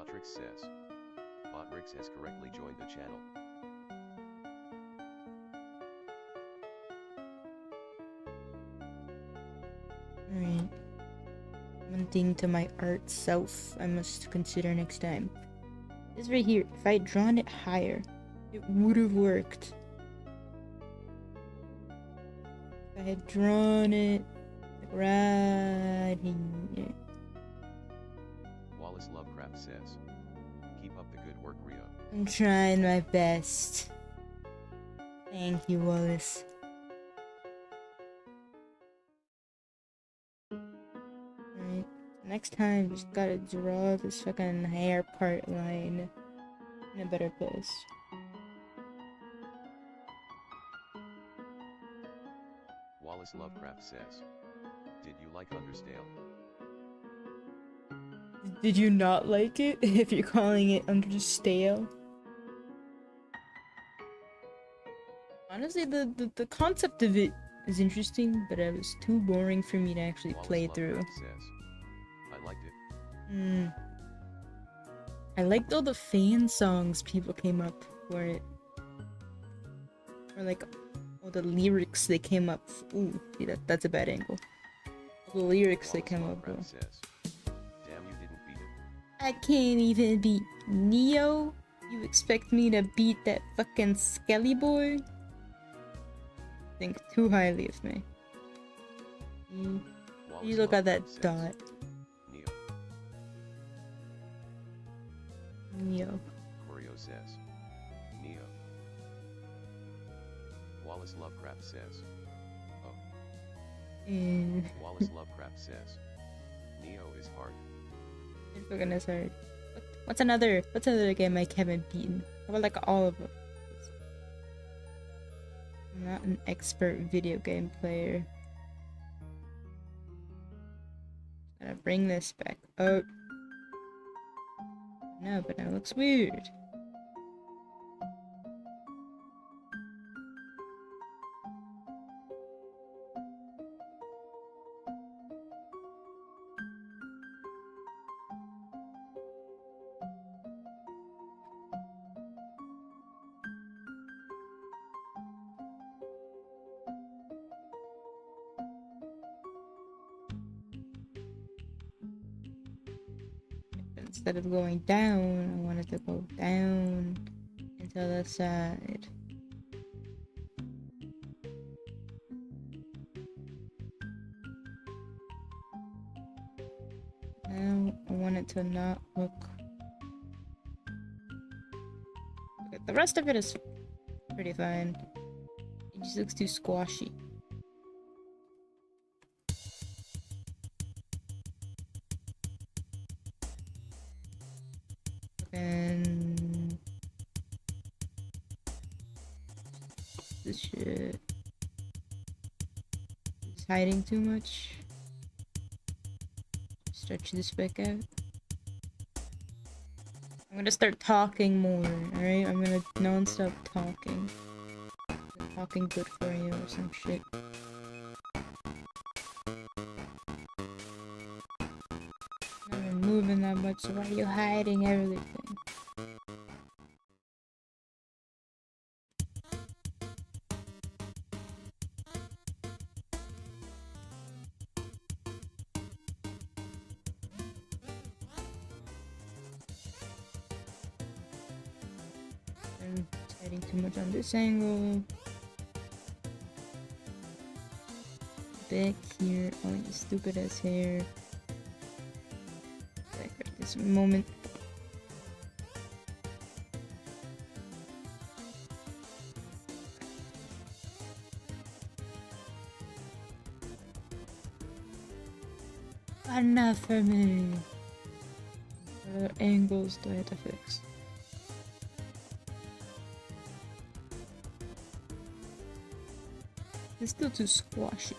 Botrix says. Botrix has correctly joined the channel. Alright. One thing to my art self I must consider next time. This right here, if I had drawn it higher, it would have worked. If I had drawn it right here. Wallace Lovecraft says. Keep up the good work, Rio. I'm trying my best. Thank you, Wallace. Alright, next time just gotta draw this fucking hair part line in a better place. Wallace Lovecraft says. Did you like Undertale? Did you not like it if you're calling it Undertale? Honestly, the concept of it is interesting, but it was too boring for me to actually play through. Says, I liked it. I liked all the fan songs people came up for it. Or like all the lyrics they came up. Ooh, see, that's a bad angle. All the lyrics they came up with. Says, damn, you didn't beat it. I can't even beat Neo. You expect me to beat that fucking Skelly boy? Think too highly of me. You look at that dot. Neo. Corio says. Neo. Wallace Lovecraft says. Oh. Wallace Lovecraft says. Neo is hard. It's fucking is hard. What's another game I haven't beaten? How about like all of them? I'm not an expert video game player. Gotta bring this back up. No, but now it looks weird. Instead of going down, I wanted to go down into the side. Now I want it to not look. Okay, the rest of it is pretty fine. It just looks too squashy. And this shit is hiding too much. Stretch this back out. I'm gonna start talking more, alright? I'm gonna non-stop talking. Talking good for you or some shit. I'm not moving that much, so why are you hiding everything? I'm hiding too much on this angle. Back here, oh you stupid ass hair. Back at this moment. Enough for me. What other angles do I have to fix? It's still too squashy.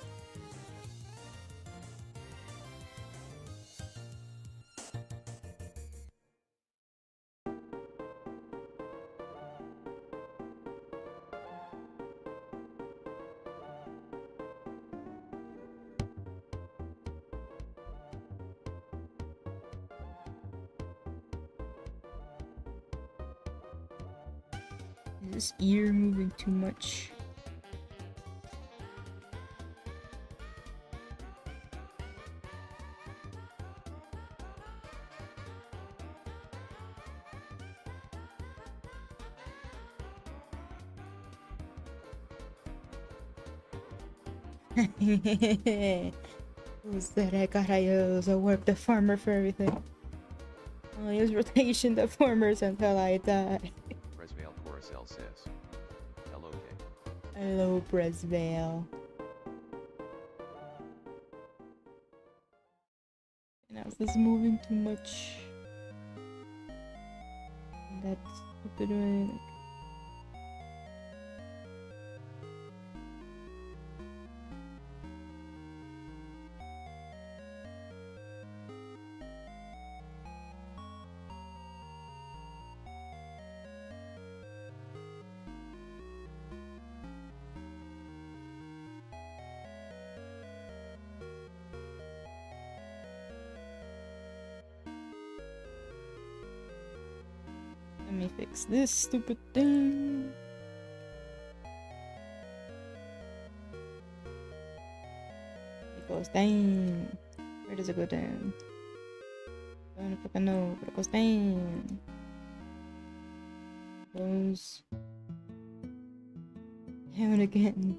Is this ear moving too much? Who's that? I gotta use a work the farmer for everything. I'll use rotation the farmers until I die. Bresvale Coruscant says. Hello, K. Hello, Bresvale. Now is this moving too much? That's stupid way. Let me fix this stupid thing. It goes down. Where does it go down? I don't fucking know, but it goes down. Goes down again.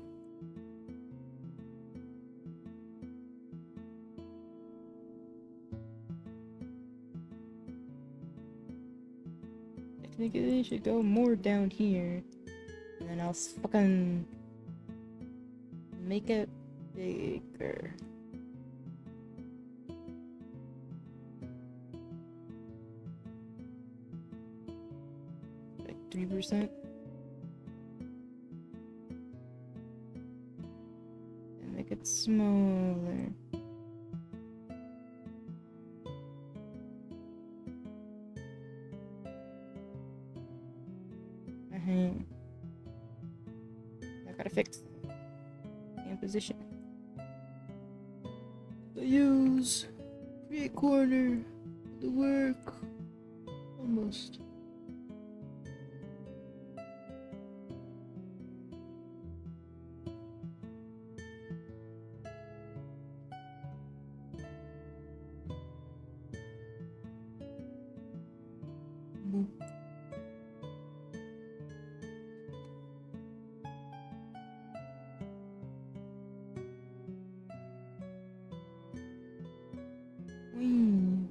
Technically, it should go more down here. And then I'll fucking make it bigger. Like 3%. And make it smaller. I gotta fix the position. I use create corner, the work, almost. Boop. Whee.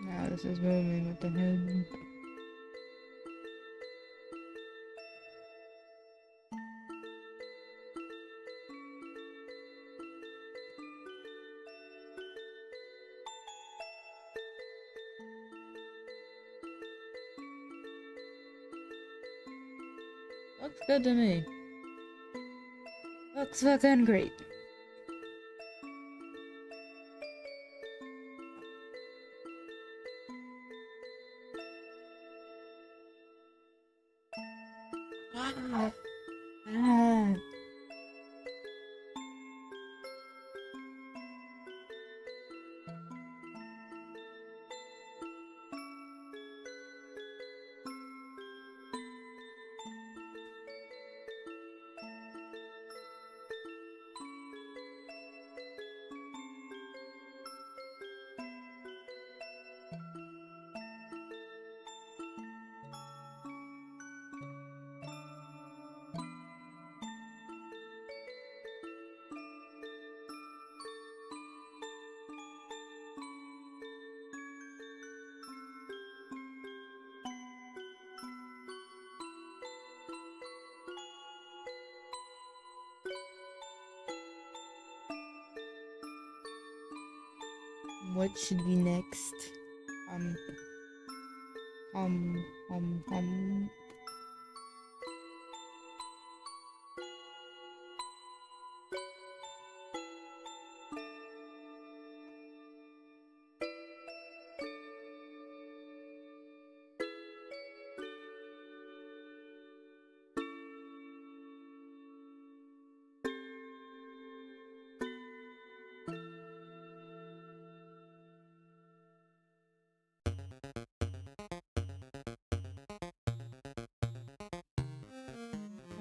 Now this is moving with the head. Looks good to me. Looks fucking great. Ah. Ah. What should be next? Um, um, um, um.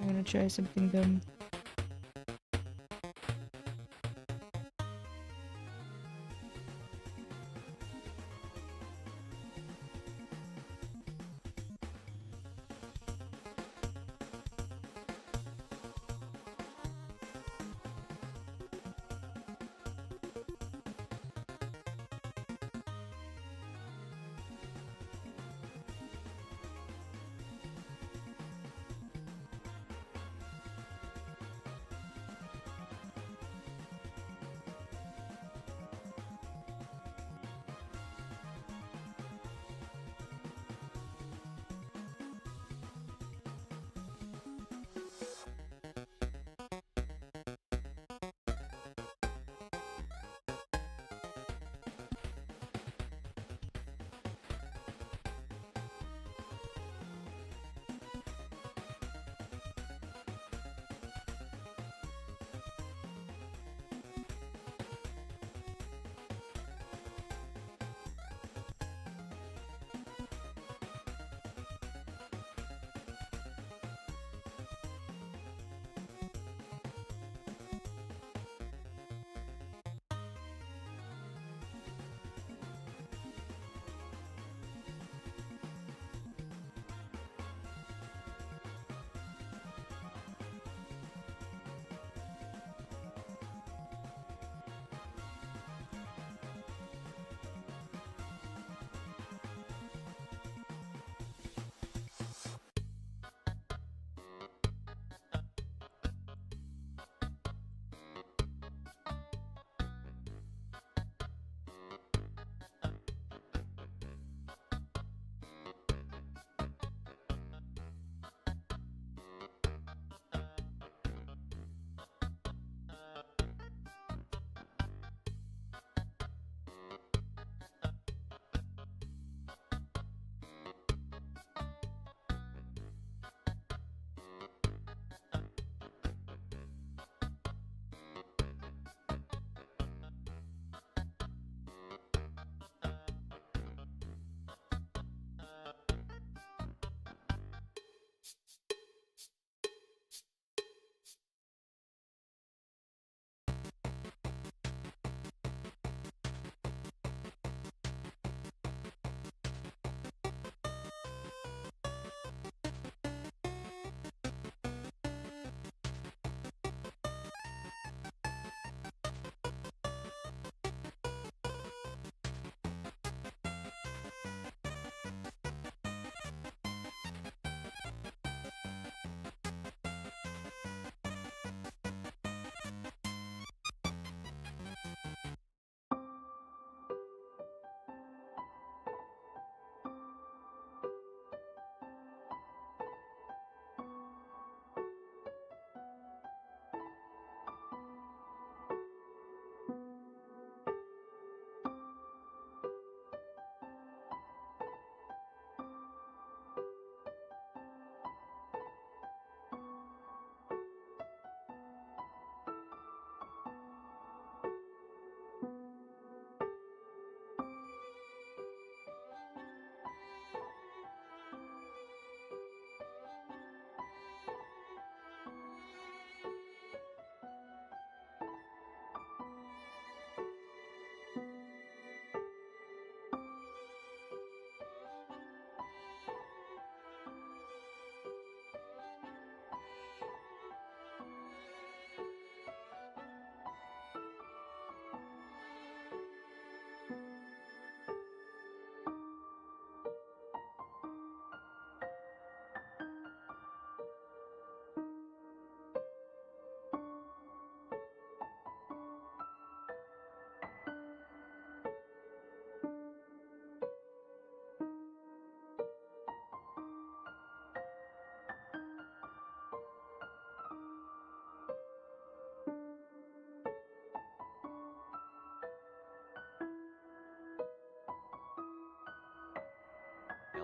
I want to try something dumb.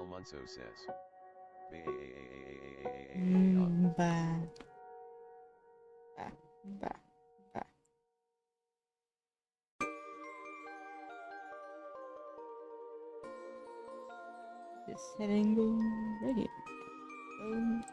El Munso says. Ba. Ba. Ba. Ba. This head angle right here. Boom.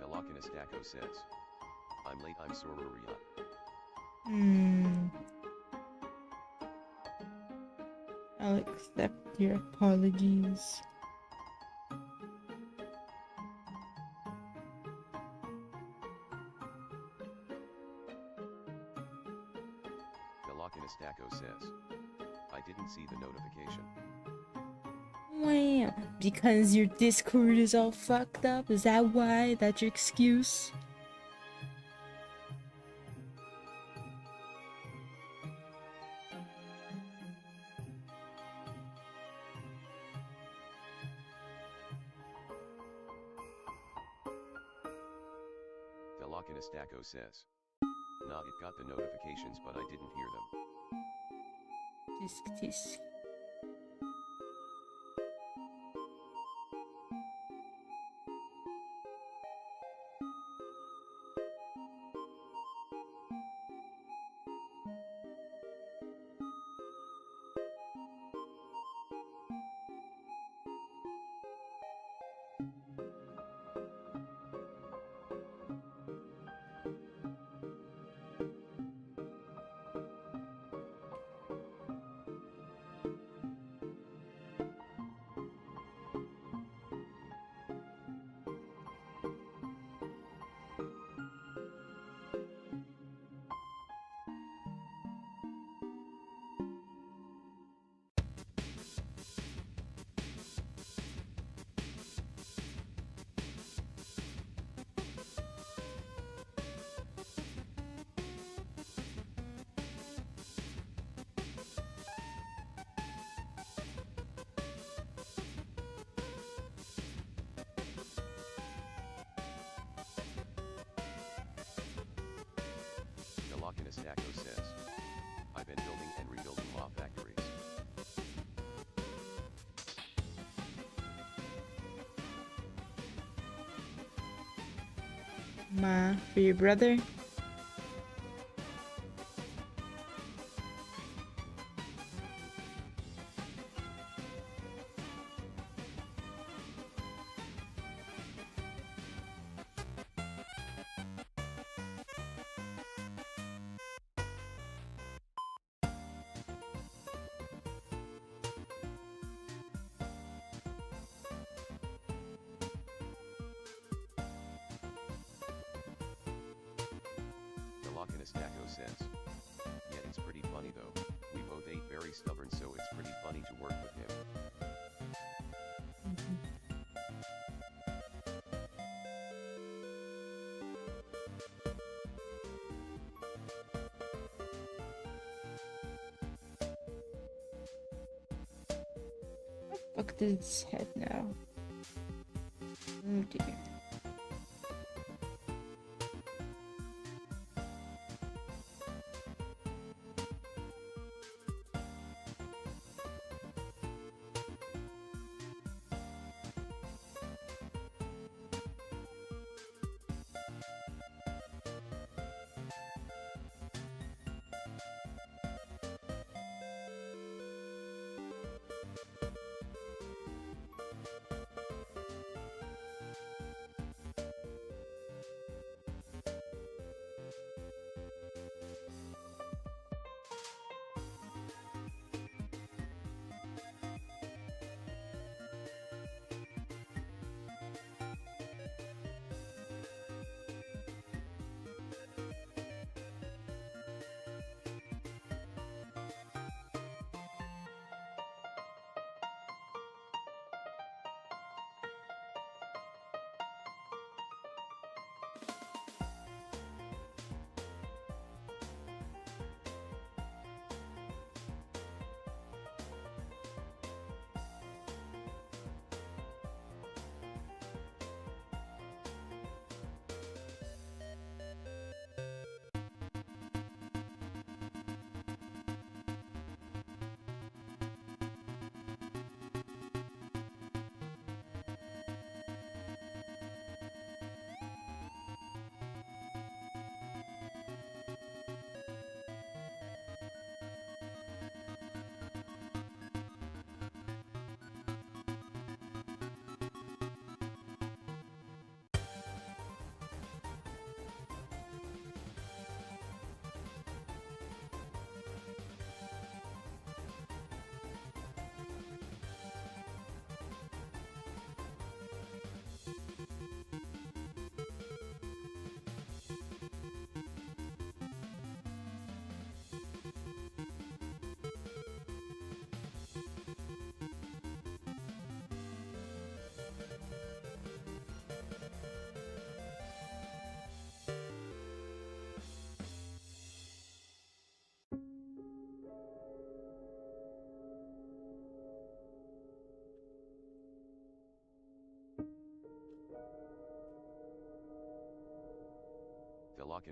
Velocinastaco says. I'm late, I'm Sororia. I'll accept your apologies. Velocinastaco says. I didn't see the notification. Wow, because your Discord is all fucked up? Is that why? That's your excuse? Velocinastaco says. Nah, it got the notifications but I didn't hear them. Tisk tisk. Velocinastaco says. I've been building and rebuilding law factories. Ma, for your brother? Stacko says. Yeah, it's pretty funny though. We both ate very stubborn, so it's pretty funny to work with him. Look at his head now. Oh dear.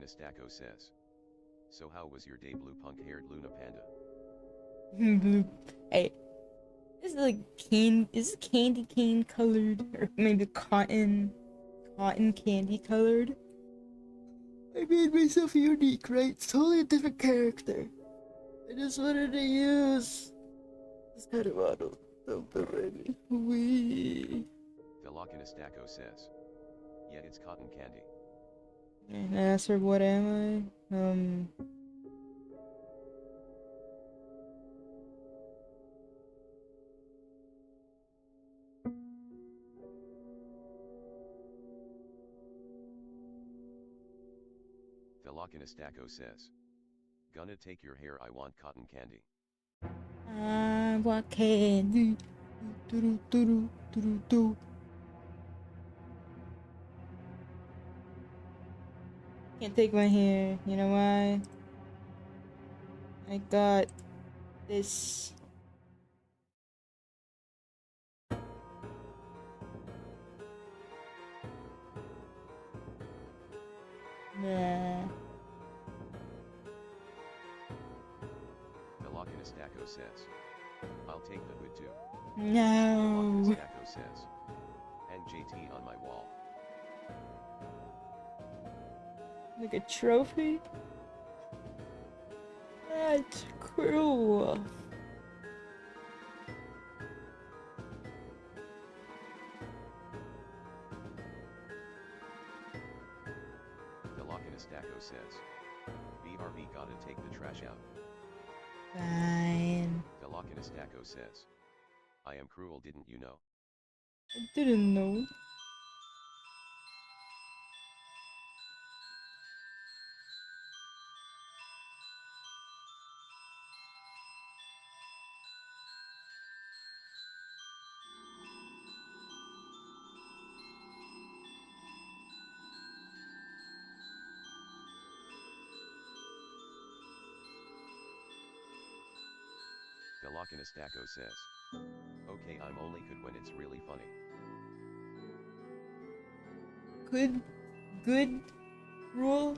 Stacko says. So how was your day, blue punk-haired Luna Panda? Blue. Hey, this is like is it candy cane colored or maybe cotton candy colored? I made myself unique, right? It's totally a different character. I just wanted to use this kind of model. Wee. Stacko says. Yeah, it's cotton candy. And I asked her, what am I? Stacko says. Gonna take your hair, I want cotton candy. I want candy. Can't take my hair. You know why? I got this. Nah. Stacko says. I'll take the hood too. No. Stacko says. And JT on my wall. Like a trophy? That's cruel. Stacko says. BRB gotta take the trash out. Fine. Stacko says. I am cruel, didn't you know? I didn't know. Velocinastaco says. Okay, I'm only good when it's really funny. Good rule?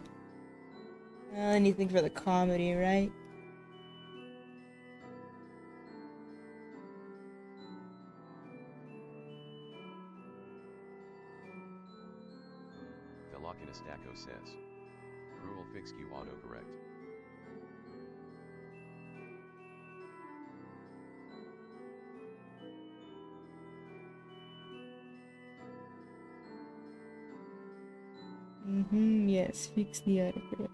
Anything for the comedy, right? Velocinastaco says. Cruel fix you autocorrect. Yes, fix the autocorrect.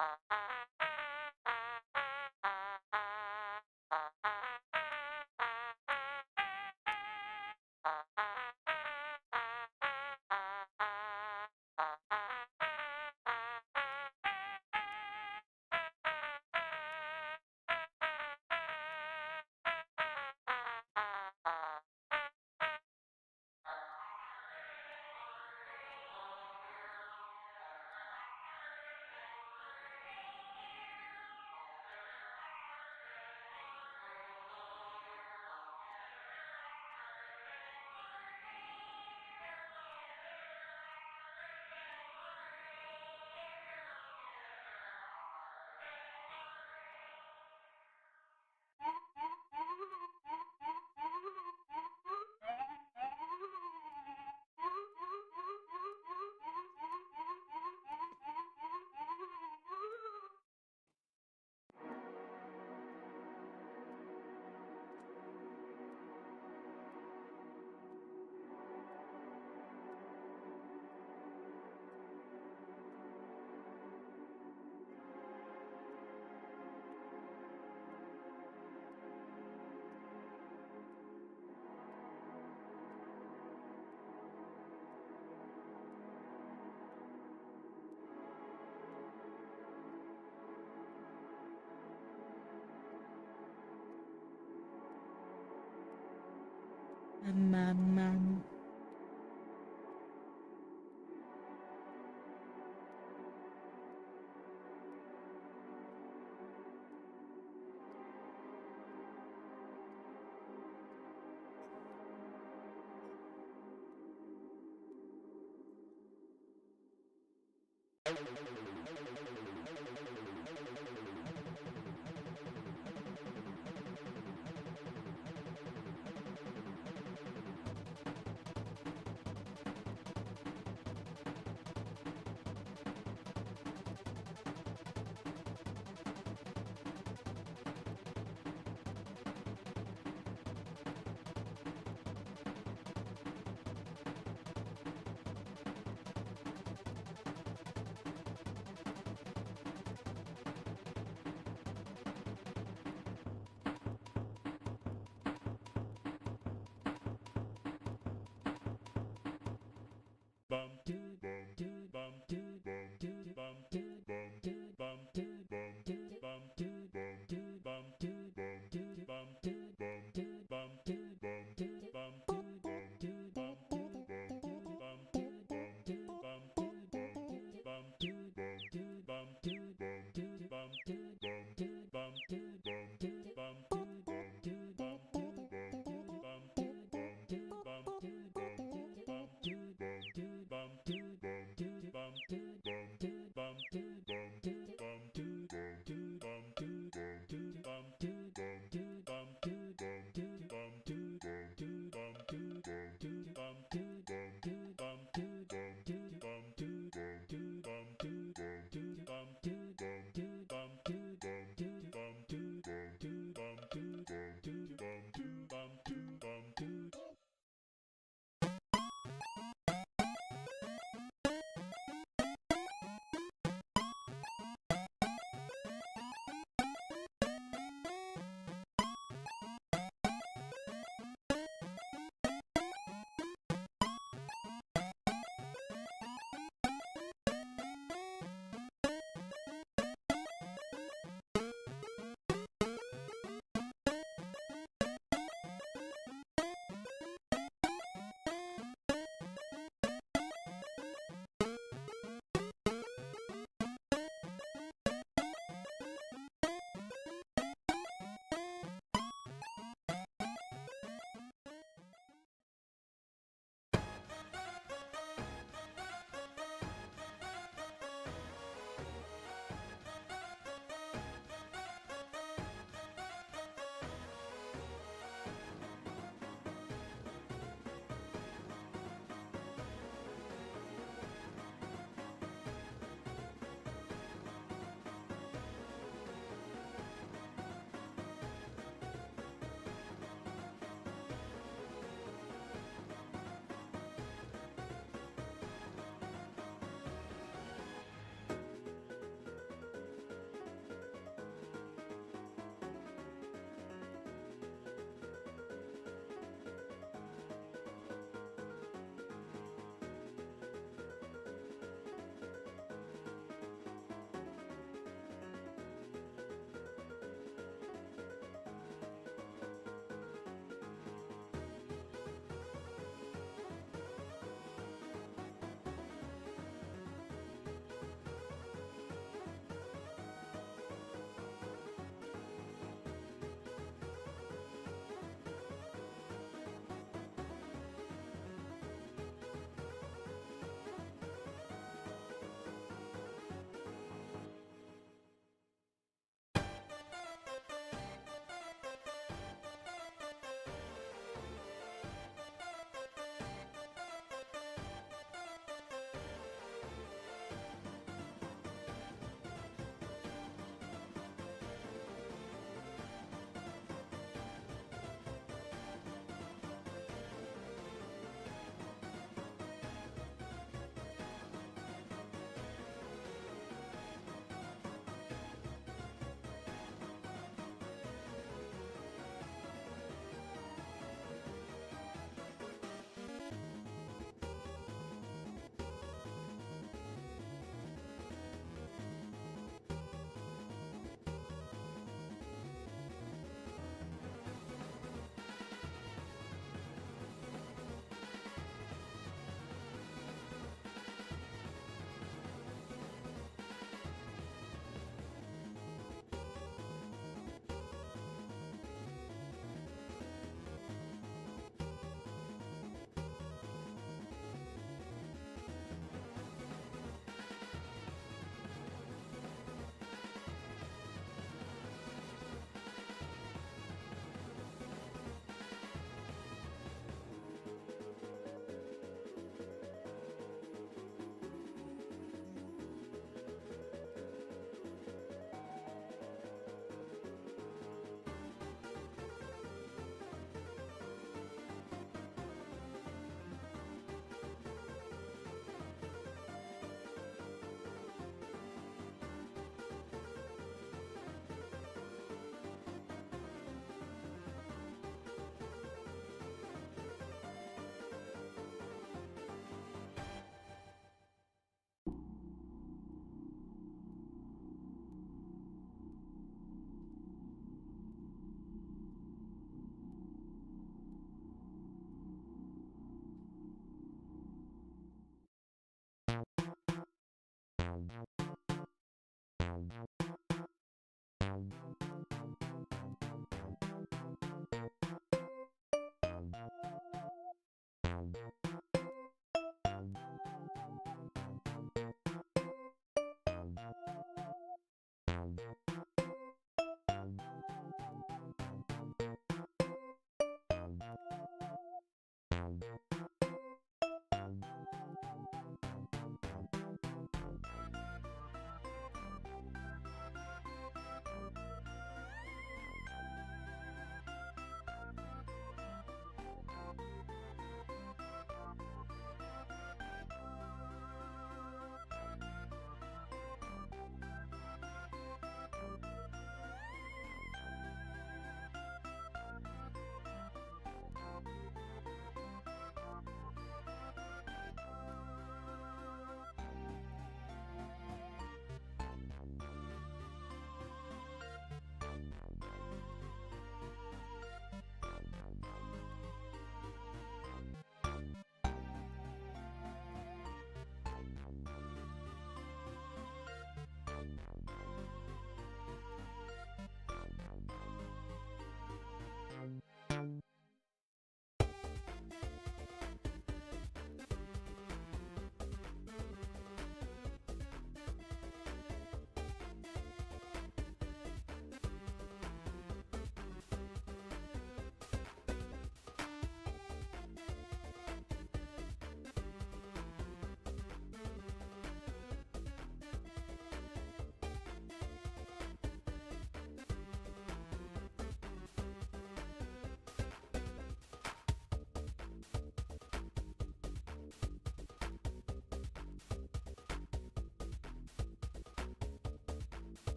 Um.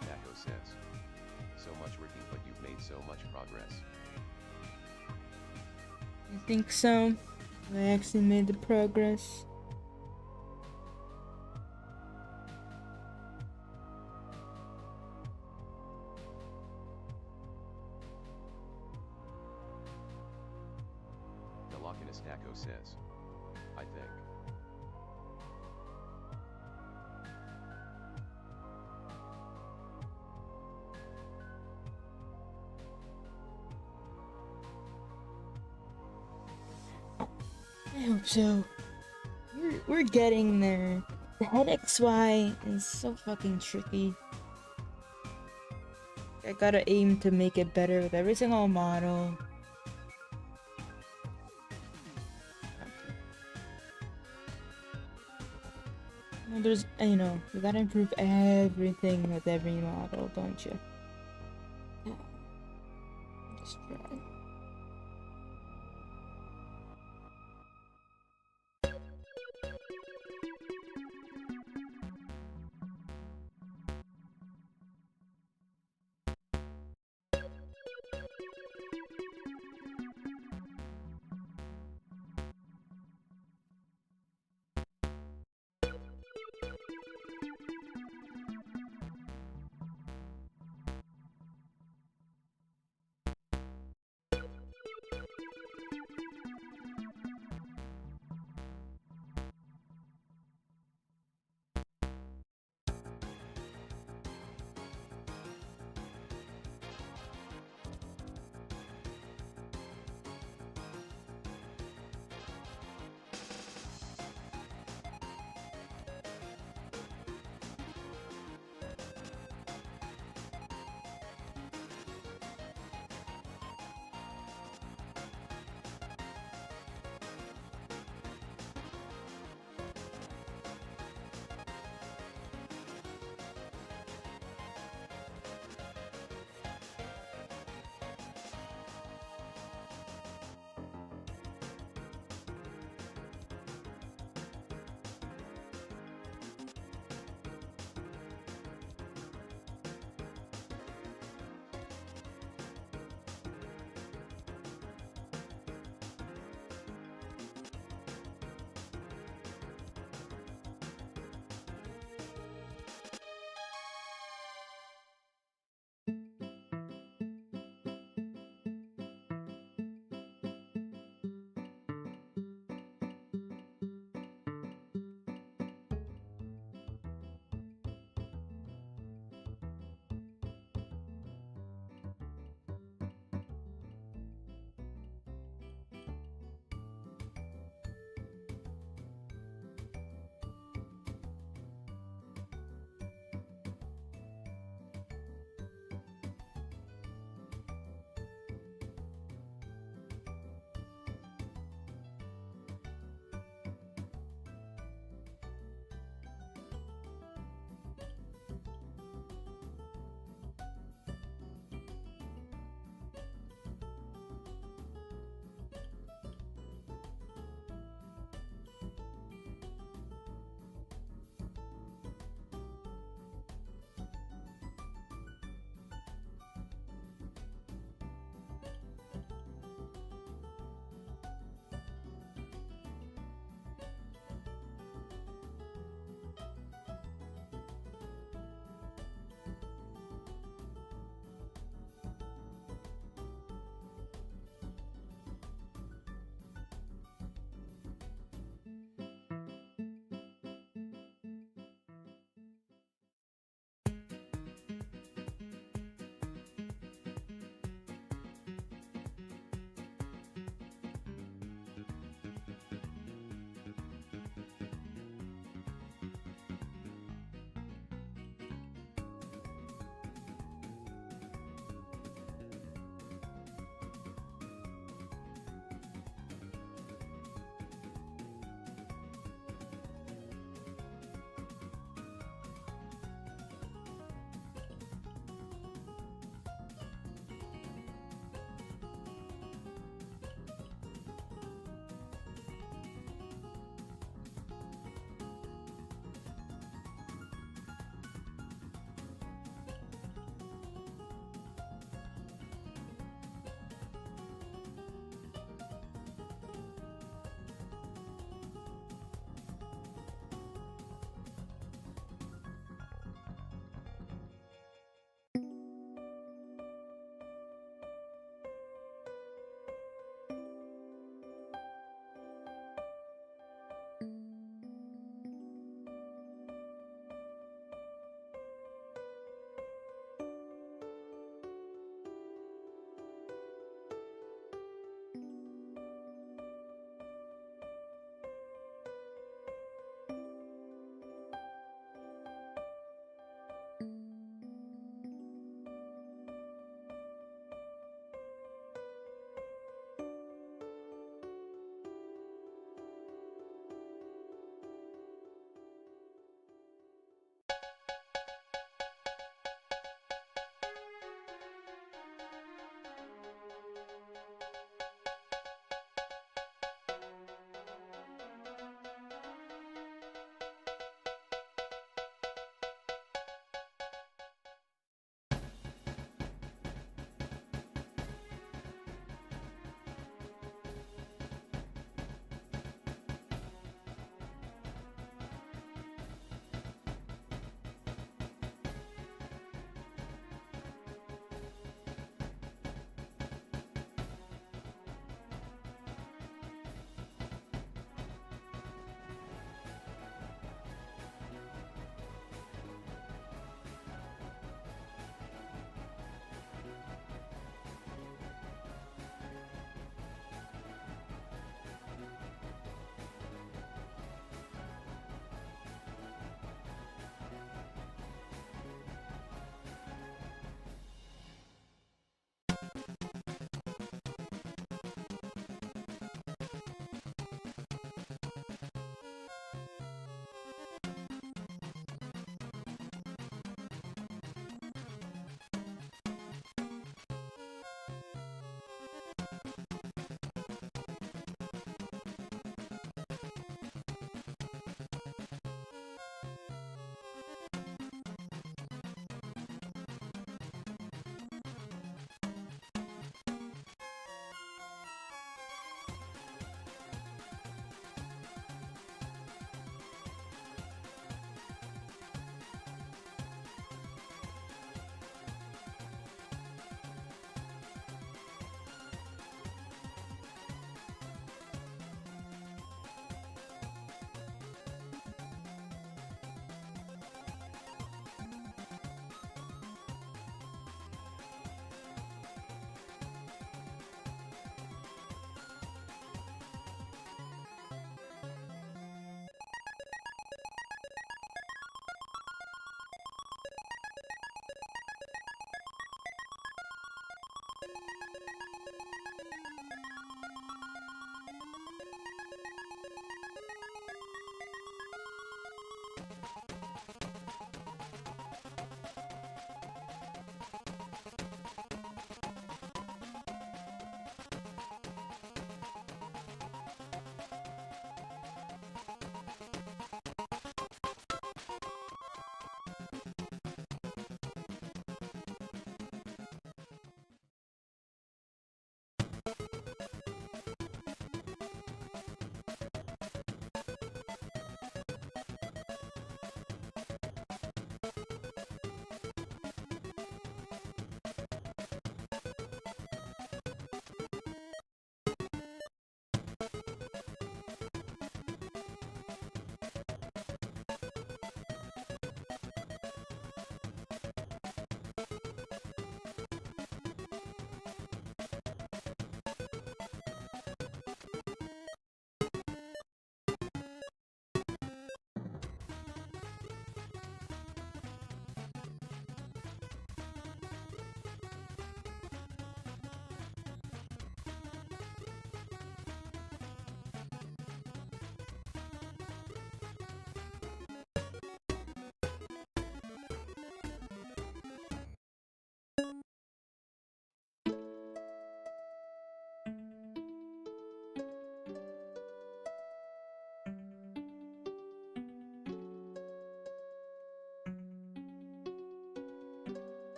Taco says. So much rigging, but you've made so much progress. I think so. I actually made the progress. The Lockinus Taco says. I think. I hope so. We're getting there. The headxy is so fucking tricky. I gotta aim to make it better with every single model. Well, there's, you know, you gotta improve everything with every model, don't you? Just try.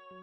A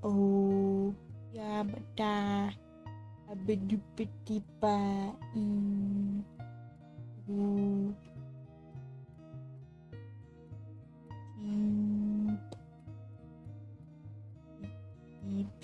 O ya bada abedupetipa u P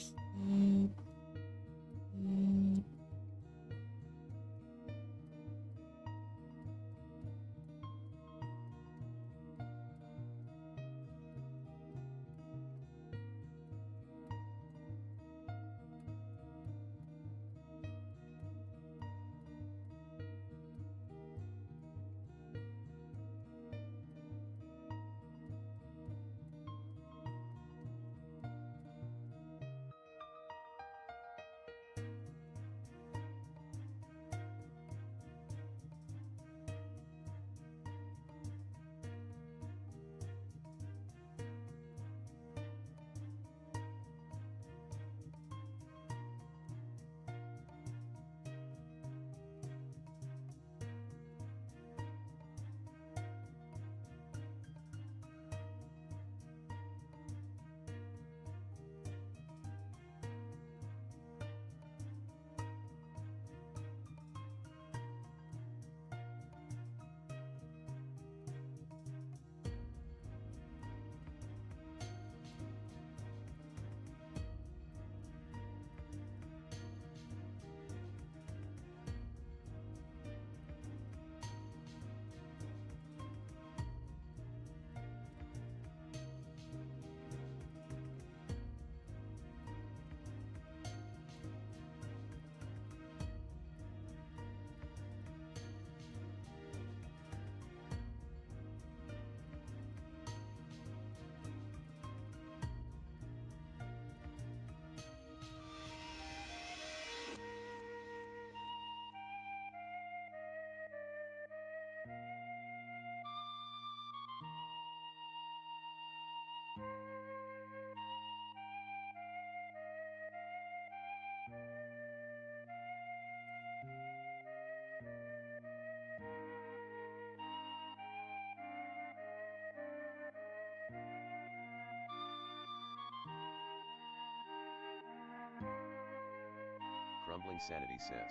Crumbling Sanity says.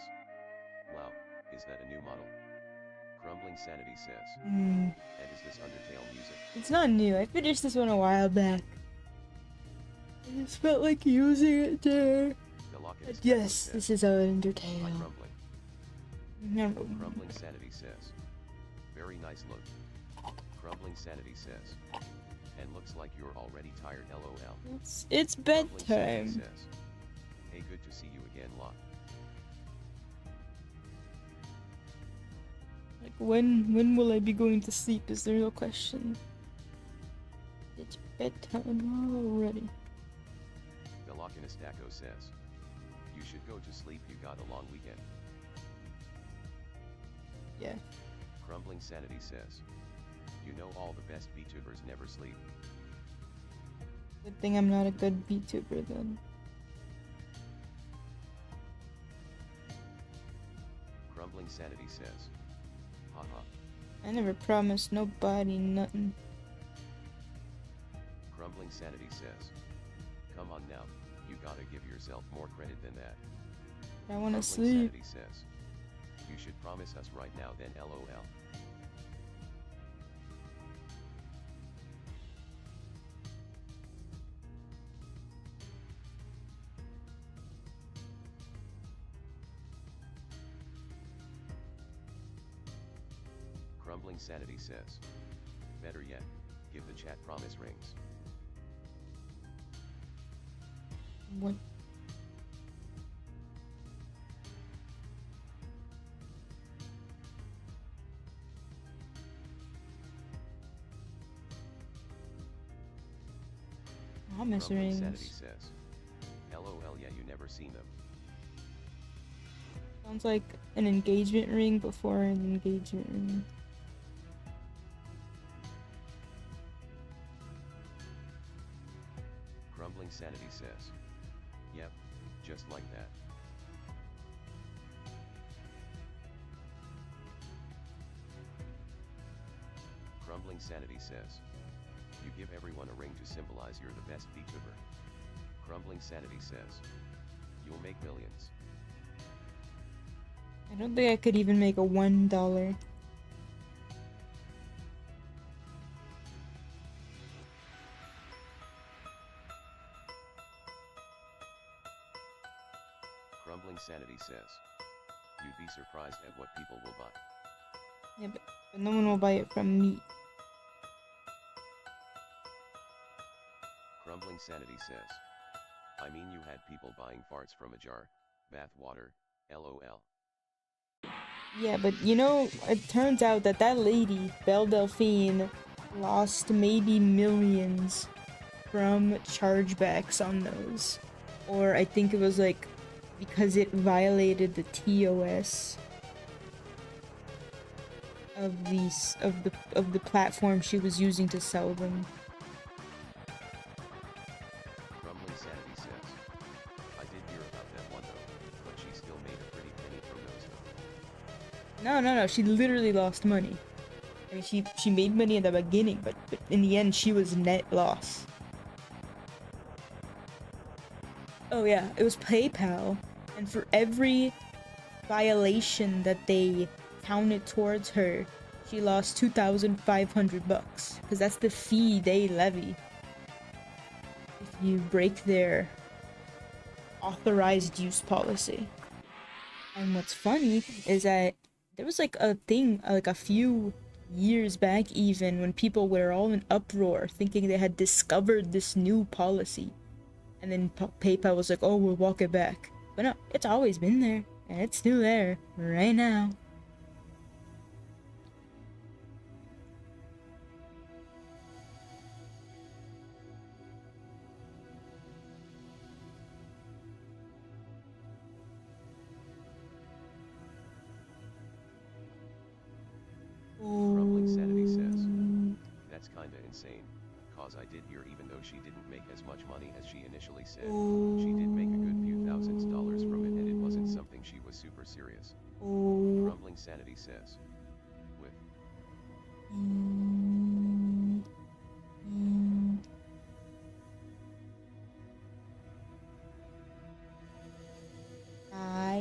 Wow, is that a new model? Crumbling Sanity says. And is this Undertale music? It's not new. I finished this one a while back. I just felt like using it there. But yes, this is Undertale. Crumbling. No. Crumbling Sanity says. Very nice look. Crumbling Sanity says. And looks like you're already tired, lol. It's bedtime. Says, hey, good to see you again, Locke. Like when will I be going to sleep is the real question. It's bedtime already. Velocinistaco says. You should go to sleep, you got a long weekend. Yeah. Crumbling Sanity says. You know all the best VTubers never sleep. Good thing I'm not a good vtuber then. Crumbling Sanity says. Haha. I never promised nobody nothing. Crumbling Sanity says. Come on now, you gotta give yourself more credit than that. I wanna Crumbling sleep. Sanity says. You should promise us right now then, lol. Crumbling Sanity says. Better yet, give the chat promise rings. What? Promise Crumbling Sanity rings. says. LOL, yeah, you never seen them. Sounds like an engagement ring before an engagement ring. Crumbling Sanity says. Yep, just like that. Crumbling Sanity says. You give everyone a ring to symbolize you're the best VTuber. Crumbling Sanity says. You'll make millions. I don't think I could even make a $1. Crumbling Sanity says. You'd be surprised at what people will buy. Yeah, but no one will buy it from me. Crumbling Sanity says. I mean, you had people buying farts from a jar, bath water, lol. Yeah, but you know, it turns out that that lady, Belle Delphine, lost maybe millions from chargebacks on those. Or I think it was like because it violated the TOS of the platform she was using to sell them. Crumbling Sanity says. I did hear about that one though, but she still made a pretty penny from those. No, she literally lost money. I mean, she made money in the beginning, but in the end, she was net loss. Oh yeah, it was PayPal, and for every violation that they counted towards her, she lost $2,500 because that's the fee they levy if you break their authorized use policy. And what's funny is that there was like a thing, like a few years back even, when people were all in uproar thinking they had discovered this new policy. And then PayPal was like, oh, we'll walk it back. But no, it's always been there. And it's still there right now. Crumbling Sanity says. That's kinda insane, cause I did hear even though she didn't make as much money as she initially said, she did make a good few thousands dollars from it and it wasn't something she was super serious. Crumbling Sanity says. With. I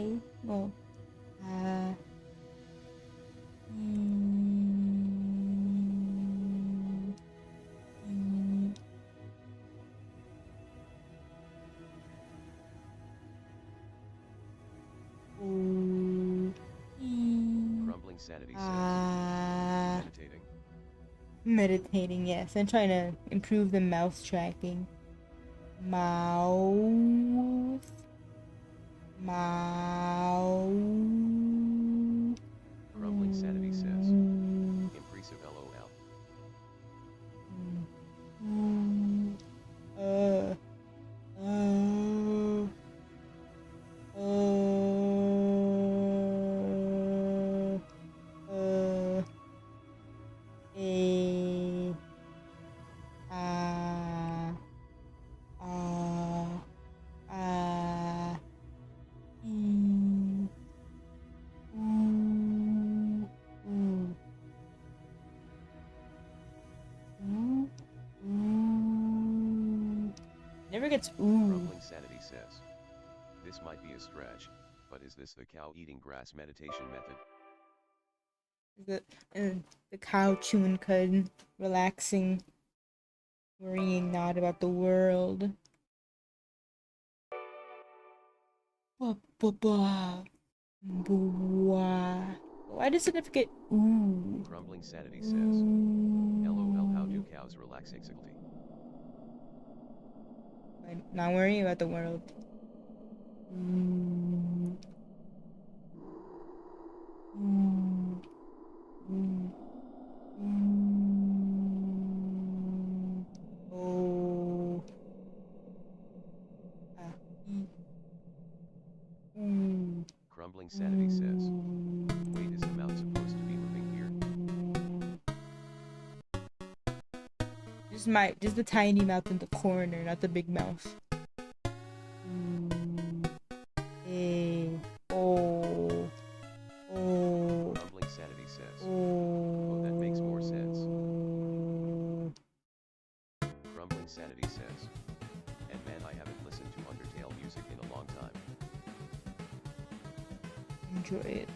Sanity says, meditating. Meditating, yes. I'm trying to improve the mouth tracking. Mouth. Mouth. Crumbling Sanity says, impressive LOL. Uh. A. Never gets ooh. Crumbling Sanity says, this might be a stretch, but is this the cow eating grass meditation method? The cow chewing cud, relaxing, worrying not about the world. Blah, blah, blah. Blah. Why does it have to get ooh? Crumbling Sanity says, LOL, how do cows relax exactly? By not worrying about the world. Oh. Crumbling Sanity says, wait, is the mouth supposed to be moving here? Just the tiny mouth in the corner, not the big mouth. Oh. Crumbling Sanity says, oh, that makes more sense. Crumbling Sanity says, and man, I haven't listened to Undertale music in a long time. Enjoy it.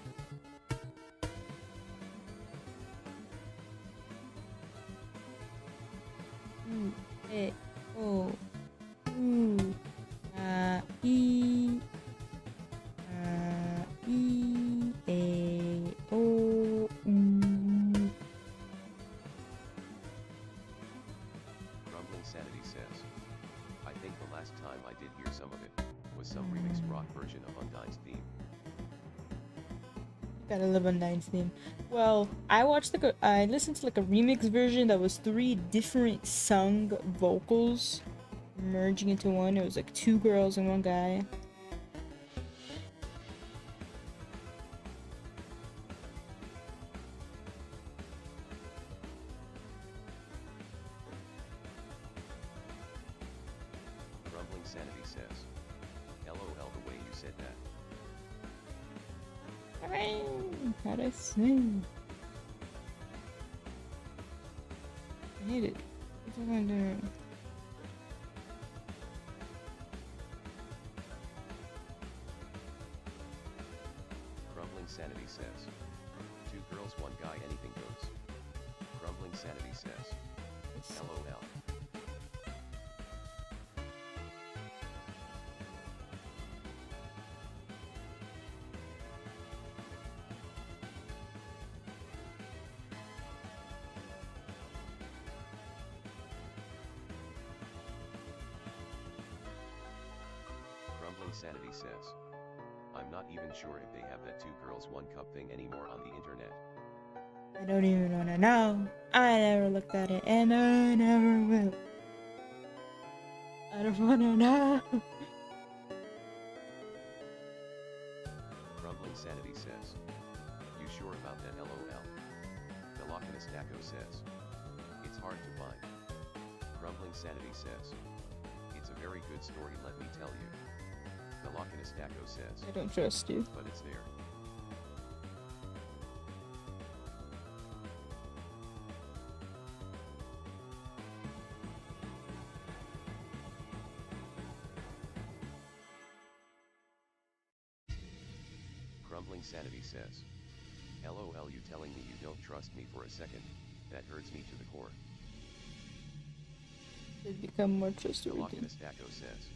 Crumbling Sanity says, I think the last time I did hear some of it was some remixed rock version of Undyne's theme. Gotta love Undyne's theme. Well, I listened to like a remix version that was 3 different sung vocals merging into one. It was like 2 girls and 1 guy. Crumbling Sanity says, LOL, the way you said that. How'd I sing? I hate it. What's am I doing? Crumbling Sanity says, 2 girls, 1 guy, anything goes. Crumbling Sanity says, LOL. Crumbling Sanity says, I'm not even sure if they have that 2 girls 1 cup thing anymore on the internet. I don't even wanna know. I never looked at it and I never will. I don't wanna know. Crumbling Sanity says, you sure about that LOL? The Lochinus Daco says, it's hard to find. Crumbling Sanity says, it's a very good story, let me tell you. The Lochinus Daco says, I don't trust you. but it's there. Crumbling Sanity says, LOL, you telling me you don't trust me for a second, that hurts me to the core. They've become more The trustworthy. Lochinus Daco says,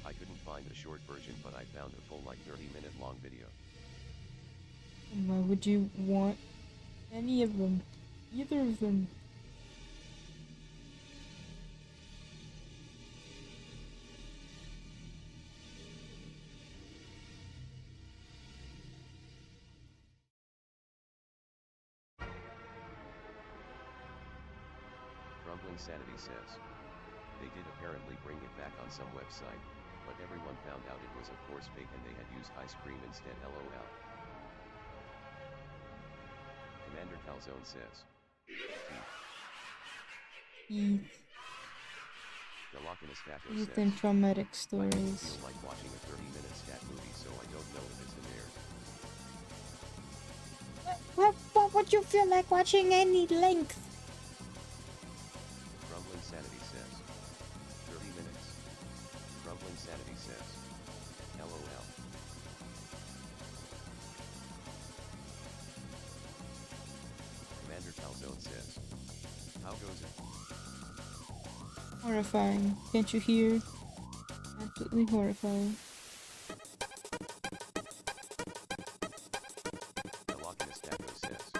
I couldn't find a short version, but I found a full like 30-minute long video. And why would you want any of them? Either of them? Crumbling Sanity says, they did apparently bring it back on some website, but everyone found out it was of course fake and they had used ice cream instead. LOL. Commander Calzone says, Heath and traumatic stories. I feel like watching a 30-minute scat movie, so I don't know if it's in there. What would you feel like watching any length? Crumbling Sanity says, 30 minutes. Crumbling Sanity says, LOL. Commander Calzone says, how goes it? Horrifying. Can't you hear? Absolutely horrifying. The Lockiness Taco says,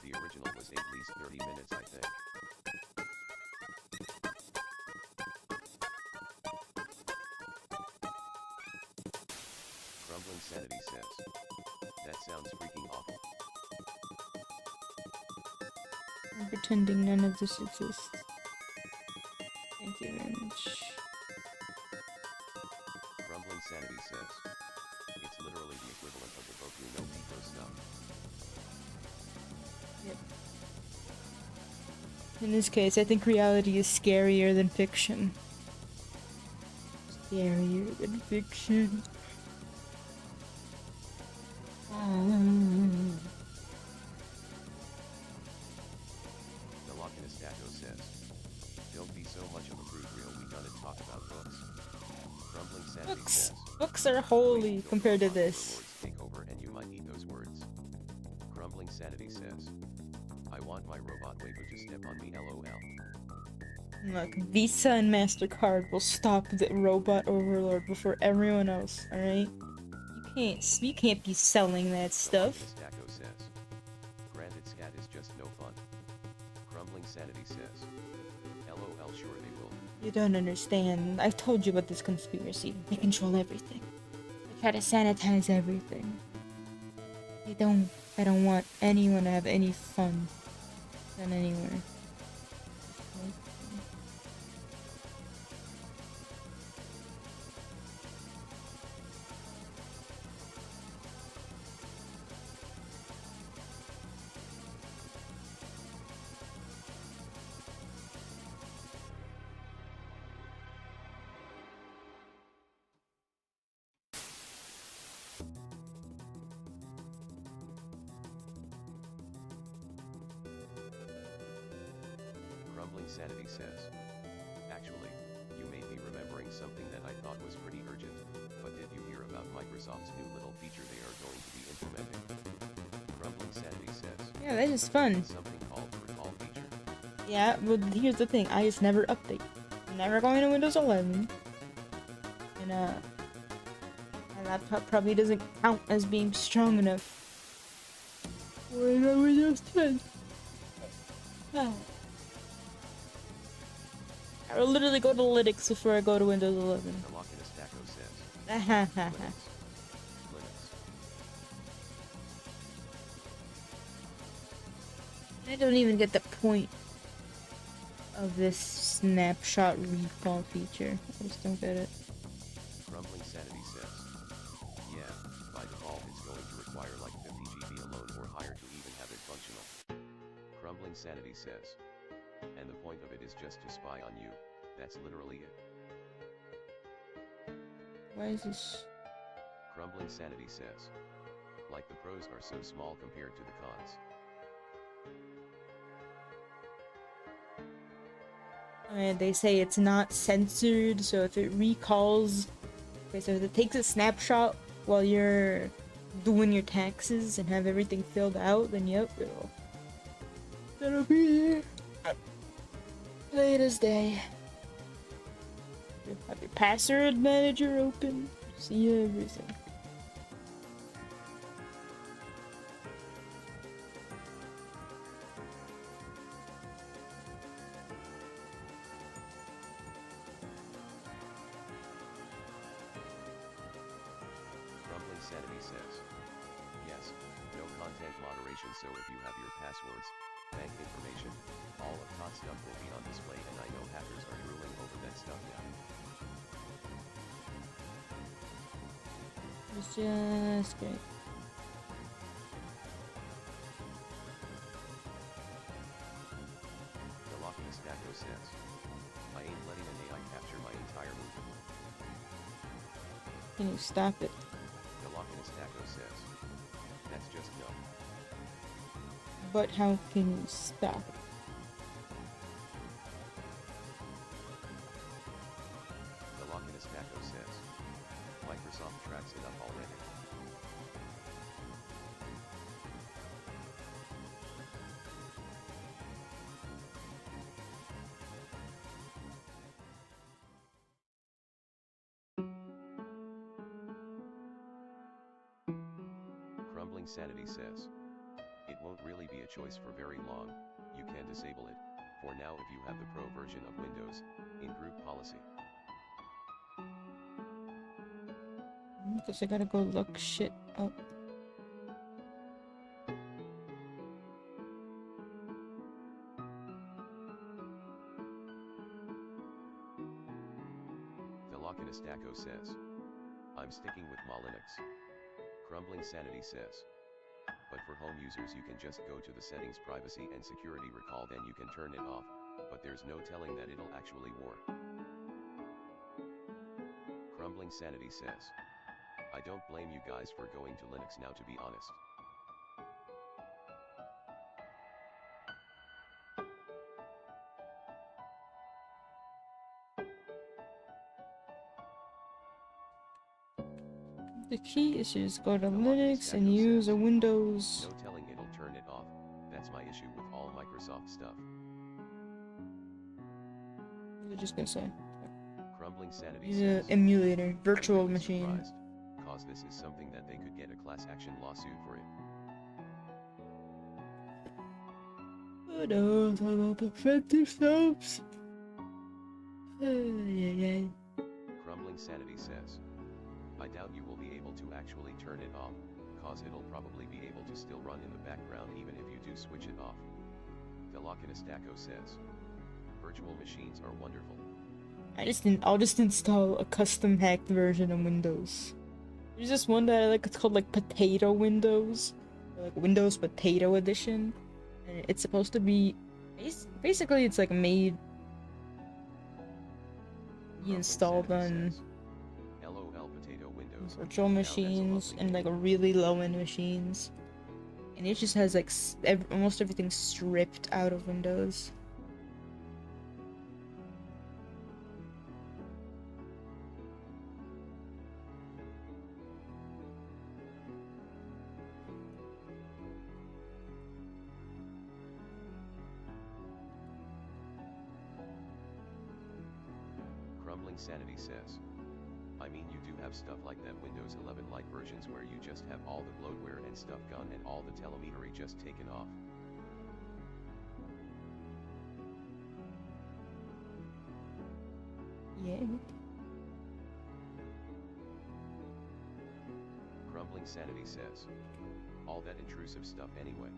the original was at least 30 minutes, I think. Crumbling Sanity says, that sounds freaking awful. I'm pretending none of this exists. Thank you very much. Crumbling Sanity says, it's literally the equivalent of the Boku no Pico stuff. Yep. In this case, I think reality is scarier than fiction. Scarier than fiction. The Lockiness Taco says, don't be so much of a brute reel, we gotta talk about books. Crumbling Sanity says, books are holy compared to this. Words take over and you might eat those words. Crumbling Sanity says, I want my robot waifu to step on me, LOL. Look, Visa and MasterCard will stop the robot overlord before everyone else, alright? You can't be selling that stuff. Taco says, granted scat is just no fun. Crumbling Sanity says, LOL, sure they will. You don't understand. I've told you about this conspiracy. They control everything. They try to sanitize everything. I don't want anyone to have any fun. Not anywhere. Crumbling Sanity says, actually, you made me remembering something that I thought was pretty urgent, but did you hear about Microsoft's new little feature they are going to be implementing? Crumbling Sanity says, yeah, that is fun. Something called the recall feature. Yeah, well, here's the thing. I just never update. I'm never going to Windows 11. And, my laptop probably doesn't count as being strong enough for Windows 10. I will literally go to Linux before I go to Windows 11. The Lockiness Taco says, Linux. I don't even get the point of this snapshot recall feature. I just don't get it. Crumbling Sanity says, yeah, by default it's going to require like 50 GB alone or higher to even have it functional. Crumbling Sanity says, and the point of it is just to spy on you, that's literally it. Why is this? Crumbling Sanity says, like the pros are so small compared to the cons. And they say it's not censored, so if it recalls... Okay, so if it takes a snapshot while you're doing your taxes and have everything filled out, then yep, it'll be there. Plain as day. Have your password manager open. See everything. Sanity says, yes, no content moderation, so if you have your passwords, bank information, all of top stuff will be on display, and I know hackers are drooling over that stuff now. It's just great. The Locking Stacko says, I ain't letting an AI capture my entire movie. Can you stop it? The Locking Stacko says, that's just no. But how can you stop it? The Locking Stacko says, Microsoft tracks it up already. Crumbling Sanity says, it won't really be a choice for very long, you can disable it, for now if you have the Pro version of Windows, in group policy. Guess I gotta go look shit up. The Lockin Stacko says, I'm sticking with Linux. Crumbling Sanity says, but for home users you can just go to the settings, privacy and security recall, then you can turn it off, but there's no telling that it'll actually work. Crumbling Sanity says, I don't blame you guys for going to Linux now, to be honest. The key is to just go to The Linux and Stacko use says, a Windows. no telling it'll turn it off, that's my issue with all Microsoft stuff. I was just gonna say. Crumbling Sanity Use says, an emulator, virtual I'm really machine. surprised, cause this is something that they could get a class action lawsuit for it. Who knows about defensive subs? Crumbling Sanity says, I doubt you will be able to actually turn it off, cause it'll probably be able to still run in the background even if you do switch it off. The Lockin Stacko says, virtual machines are wonderful. I'll just install a custom hacked version of Windows. There's this one that I like, it's called like Potato Windows, or like Windows Potato Edition, and it's supposed to be basically it's like made installed on LOL Potato Windows virtual machines and like really low-end machines, and it just has like almost everything stripped out of Windows. Crumbling Sanity says, I mean you do have stuff like that Windows 11 Lite versions where you just have all the bloatware and stuff gone and all the telemetry just taken off. Yeah. Crumbling Sanity says, all that intrusive stuff anyway.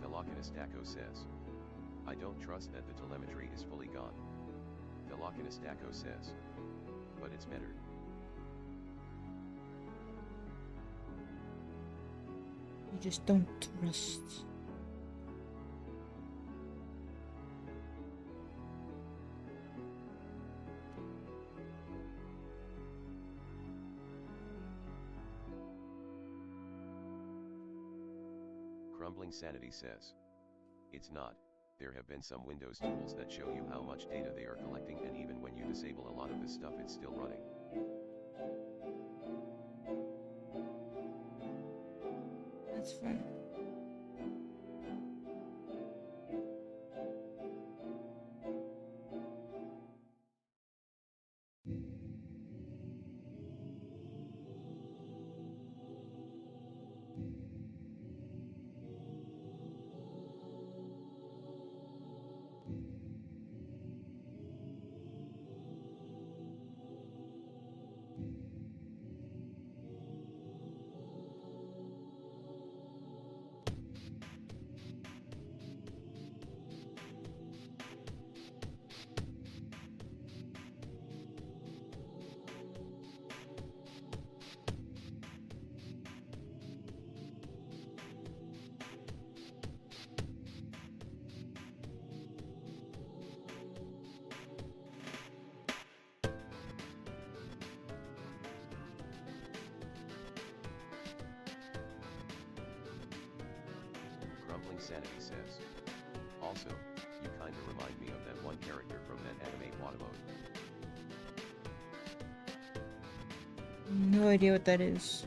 The Lockin Stacko says, I don't trust that the telemetry is fully gone. The Lockin Stacko says, but it's better. You just don't trust. Crumbling Sanity says, it's not. There have been some Windows tools that show you how much data they are collecting, and even when you disable a lot of this stuff it's still running. That's fine. Crumbling Sanity says. Also, you kinda remind me of that one character from that anime Watermode. No idea what that is.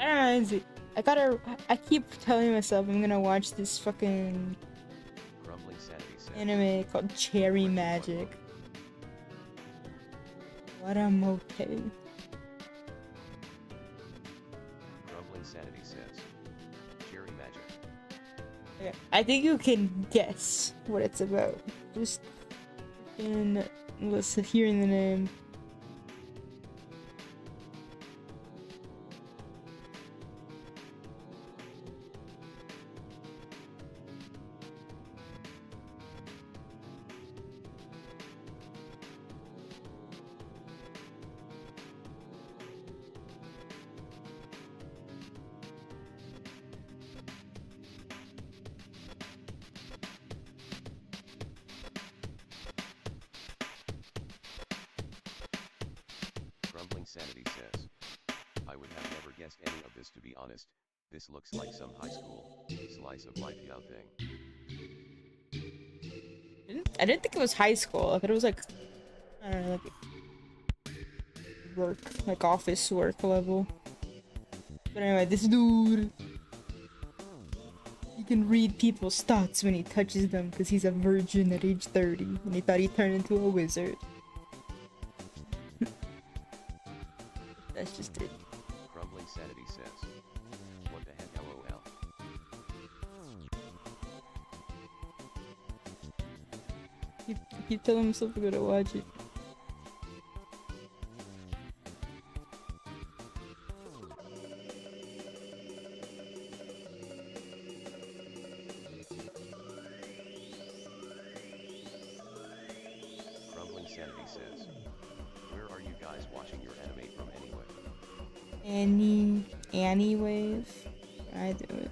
I keep telling myself I'm gonna watch this fucking Crumbling Sanity says. anime called Cherry Magic. What I'm okay. Crumbling Sanity says. Cherry Magic. Okay, I think you can guess what it's about. Just in listen, hearing the name. Crumbling Sanity says. I would have never guessed any of this, to be honest. This looks like some high school slice of life yow thing. I didn't think it was high school. I thought it was like, I don't know, like work, like office work level. But anyway, this dude, he can read people's thoughts when he touches them because he's a virgin at age 30 and he thought he turned into a wizard. That's just it. Crumbling Sanity says. What the heck, lol. I keep telling myself I'm gonna watch it. Crumbling Sanity says. Where are you guys watching your anime from anyway? Annie wave. I do it.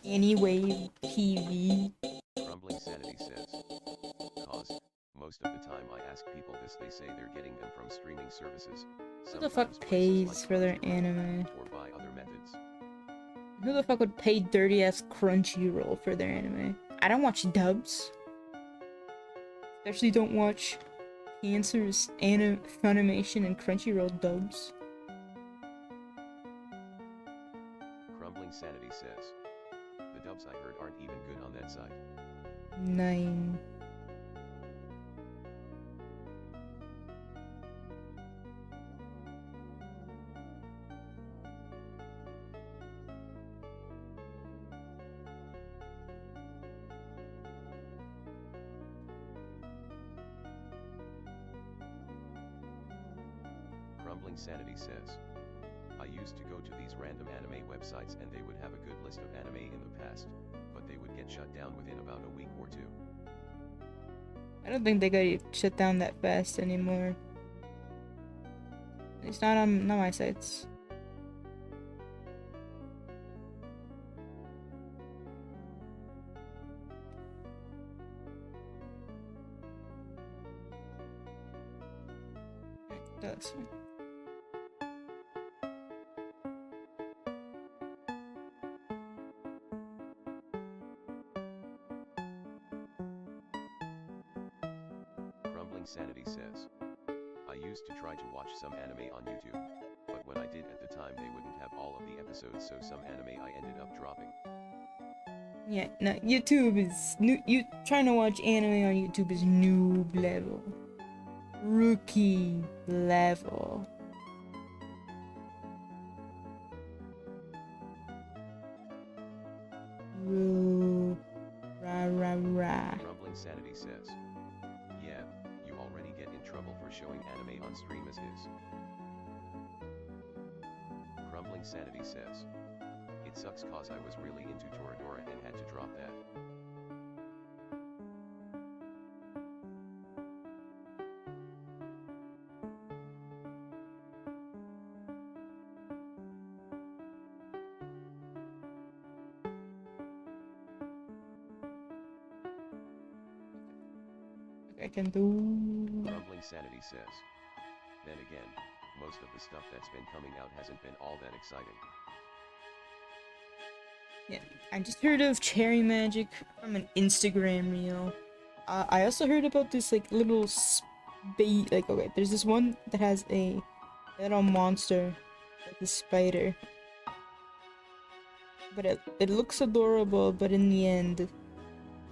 Anyway, PV. Crumbling Sanity says. Cause, most of the time I ask people this, they say they're getting them from streaming services. Who the fuck Sometimes pays places like for their Crunchyroll, anime? or by other methods. Who the fuck would pay dirty ass Crunchyroll for their anime? I don't watch dubs. Especially don't watch Cancer's Funimation and Crunchyroll dubs. Crumbling Sanity says. The dubs I heard aren't even good on that side. 9. Crumbling Sanity says. I used to go to these random anime websites and they would have a good list of anime in the past, but they would get shut down within about a week or two. I don't think they got shut down that fast anymore. It's not on my sites. That's fine. Crumbling Sanity says. I used to try to watch some anime on YouTube, but when I did at the time they wouldn't have all of the episodes, so some anime I ended up dropping. Yeah, no, YouTube is new. You trying to watch anime on YouTube is noob level, rookie level. Rah rah rah. Crumbling Sanity says. Yeah, you already get in trouble for showing anime on stream as is. Crumbling Sanity says. It sucks cause I was really into Toradora and had to drop that. I can do. Crumbling Sanity says. Then again, most of the stuff that's been coming out hasn't been all that exciting. Yeah, I just heard of Cherry Magic from an Instagram reel. I also heard about this like little like, okay, there's this one that has a little monster, like a spider. But it looks adorable, but in the end,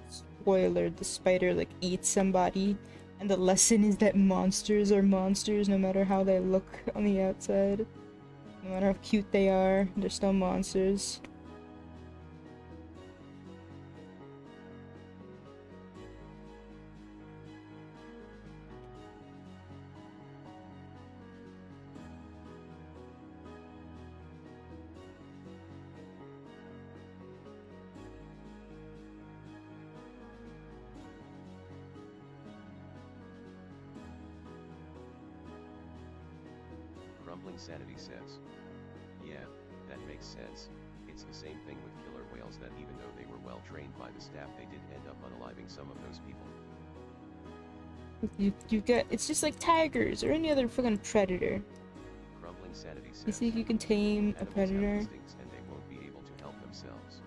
spoiler, the spider like eats somebody. And the lesson is that monsters are monsters no matter how they look on the outside. No matter how cute they are, they're still monsters. Crumbling Sanity says. Yeah, that makes sense. It's the same thing with killer whales that even though they were well trained by the staff, they did end up unaliving some of those people. You get, it's just like tigers or any other fucking predator. Crumbling Sanity says. You think you can tame a Animals have predator? instincts and they won't be able to help themselves.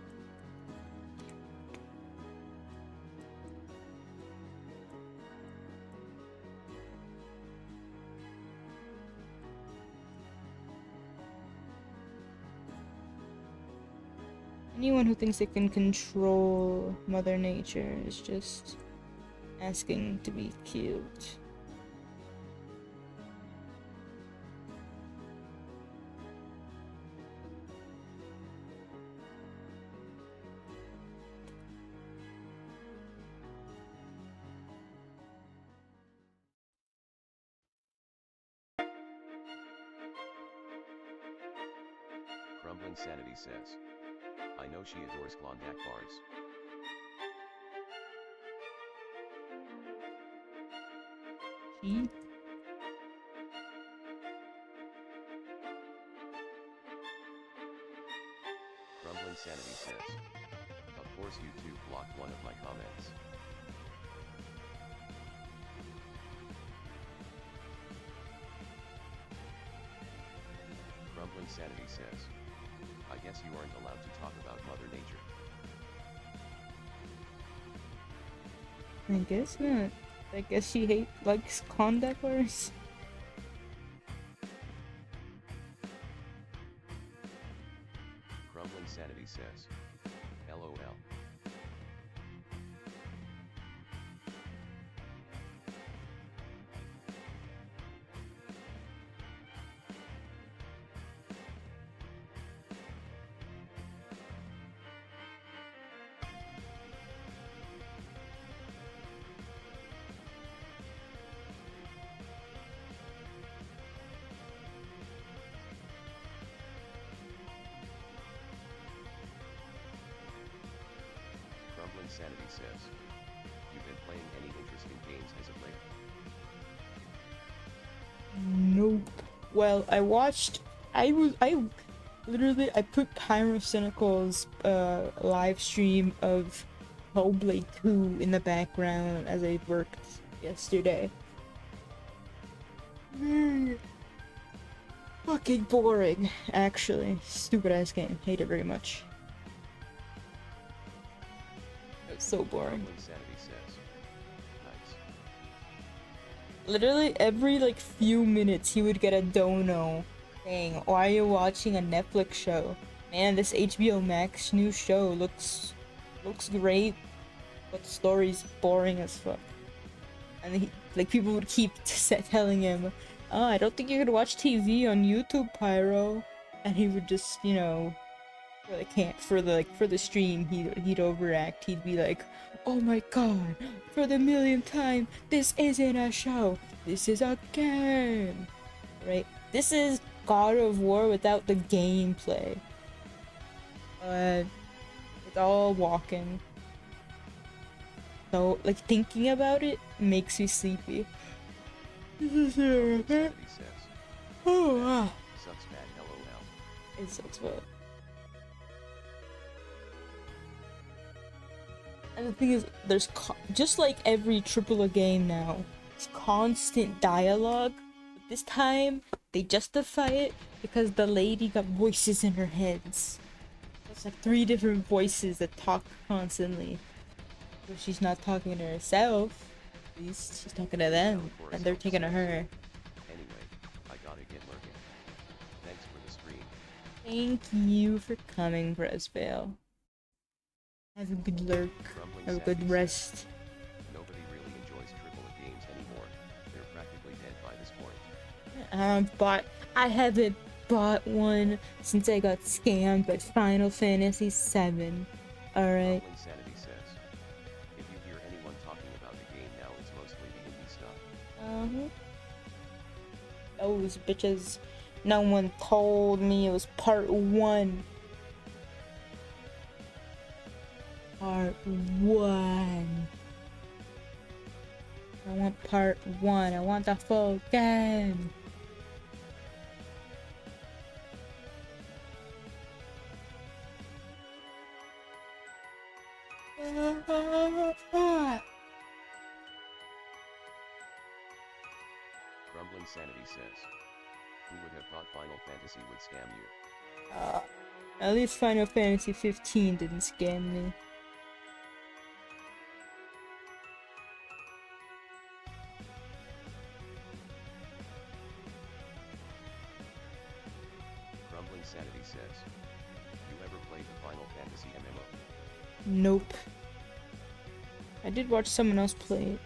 Anyone who thinks they can control Mother Nature is just asking to be killed. Crumbling Sanity says. I know she adores Klondike bars. She? Crumbling Sanity says. Of course YouTube blocked one of my comments. Crumbling Sanity says. I guess you aren't allowed to talk about Mother Nature. I guess not. I guess she likes Klondike bars. Crumbling Sanity says. LOL. Crumbling Sanity says. You've been playing any interesting games as of late? Nope. Well, I literally, I put Pyrocynical's live stream of Hellblade 2 in the background as I worked yesterday. Fucking boring, actually. Stupid ass game. Hate it very much. It's so boring. Crumbling Sanity says. Nice. Literally every like few minutes he would get a dono saying, "Why are you watching a Netflix show? Man, this HBO Max new show looks great, but the story's boring as fuck." And he, like, people would keep telling him, "Oh, I don't think you could watch TV on YouTube, Pyro." And he would just, you know, for the stream, he'd overact. He'd be like, "Oh my god, for the millionth time, this isn't a show, this is a game." Right? This is God of War without the gameplay. It's all walking. So, like, thinking about it makes me sleepy. Crumbling Sanity says. Oh, wow. Sucks bad LOL. It sucks bad. And the thing is, there's just like every AAA game now, it's constant dialogue. But this time, they justify it because the lady got voices in her heads. It's like 3 different voices that talk constantly. So she's not talking to herself. At least she's talking to them, and they're taking to her. Anyway, I gotta get lurking. Thanks for the stream. Thank you for coming, Bresvale. Have a good lurk. Have a good rest. Nobody really enjoys AAA games anymore. They're practically dead by this point. I haven't bought one since I got scammed by Final Fantasy VII. Alright. Sanity says, if you hear anyone talking about the game now, it's mostly the indie stuff. Those bitches. No one told me it was part 1. Part 1. I want part 1. I want the full game. Grumbling Sanity says, who would have thought Final Fantasy would scam you? At least Final Fantasy 15 didn't scam me. Grumbling Sanity says, you ever played the Final Fantasy MMO? Nope. I did watch someone else play it.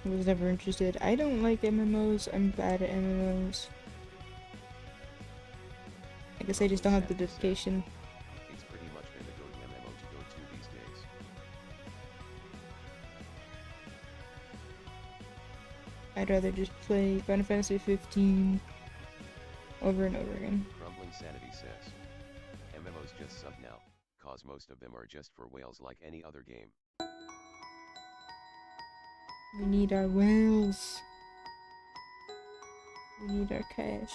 Was never interested. I don't like MMOs. I'm bad at MMOs. I guess I just don't have the dedication. It's pretty much been the go-to MMO to go to these days. I'd rather just play Final Fantasy 15 over and over again. Grumbling Sanity says, MMOs just suck now, cause most of them are just for whales like any other game. We need our whales. We need our cash.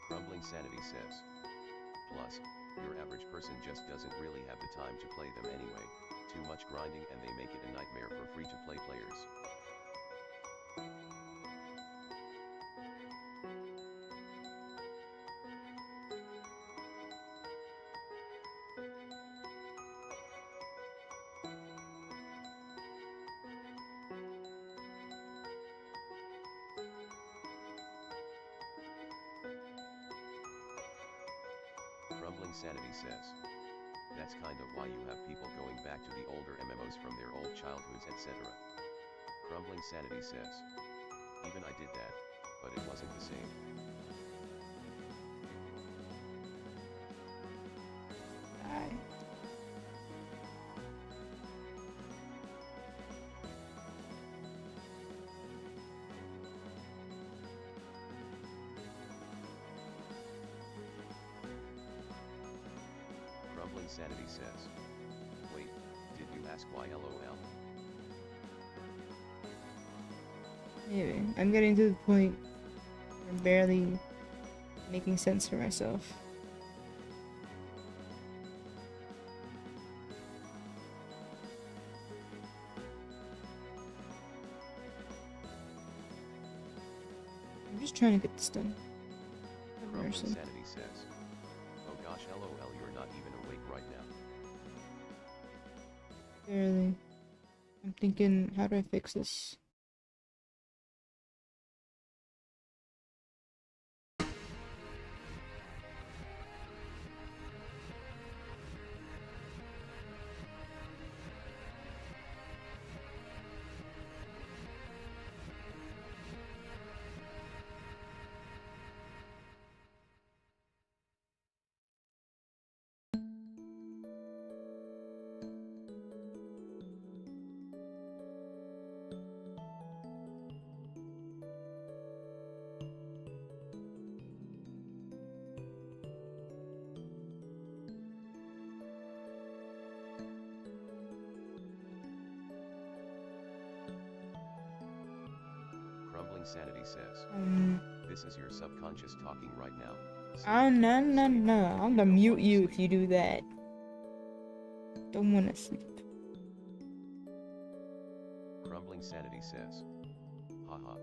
Grumbling Sanity says, plus, your average person just doesn't really have the time to play them anyway, too much grinding and they make it a nightmare for free-to-play players. Grumbling Sanity says, that's kind of why you have people going back to the older MMOs from their old childhoods, etc. Grumbling Sanity says, even I did that, but it wasn't the same. Grumbling Sanity says, wait, did you ask why LOL? Maybe. I'm getting to the point where I'm barely making sense for myself. I'm just trying to get this done. Grumbling Sanity says, oh gosh LOL, you're not even awake right now. Barely. I'm thinking, how do I fix this? Crumbling Sanity says, this is your subconscious talking right now. Oh, no, no, no. I'm gonna mute you if you do that. Don't wanna sleep. Crumbling Sanity says, haha.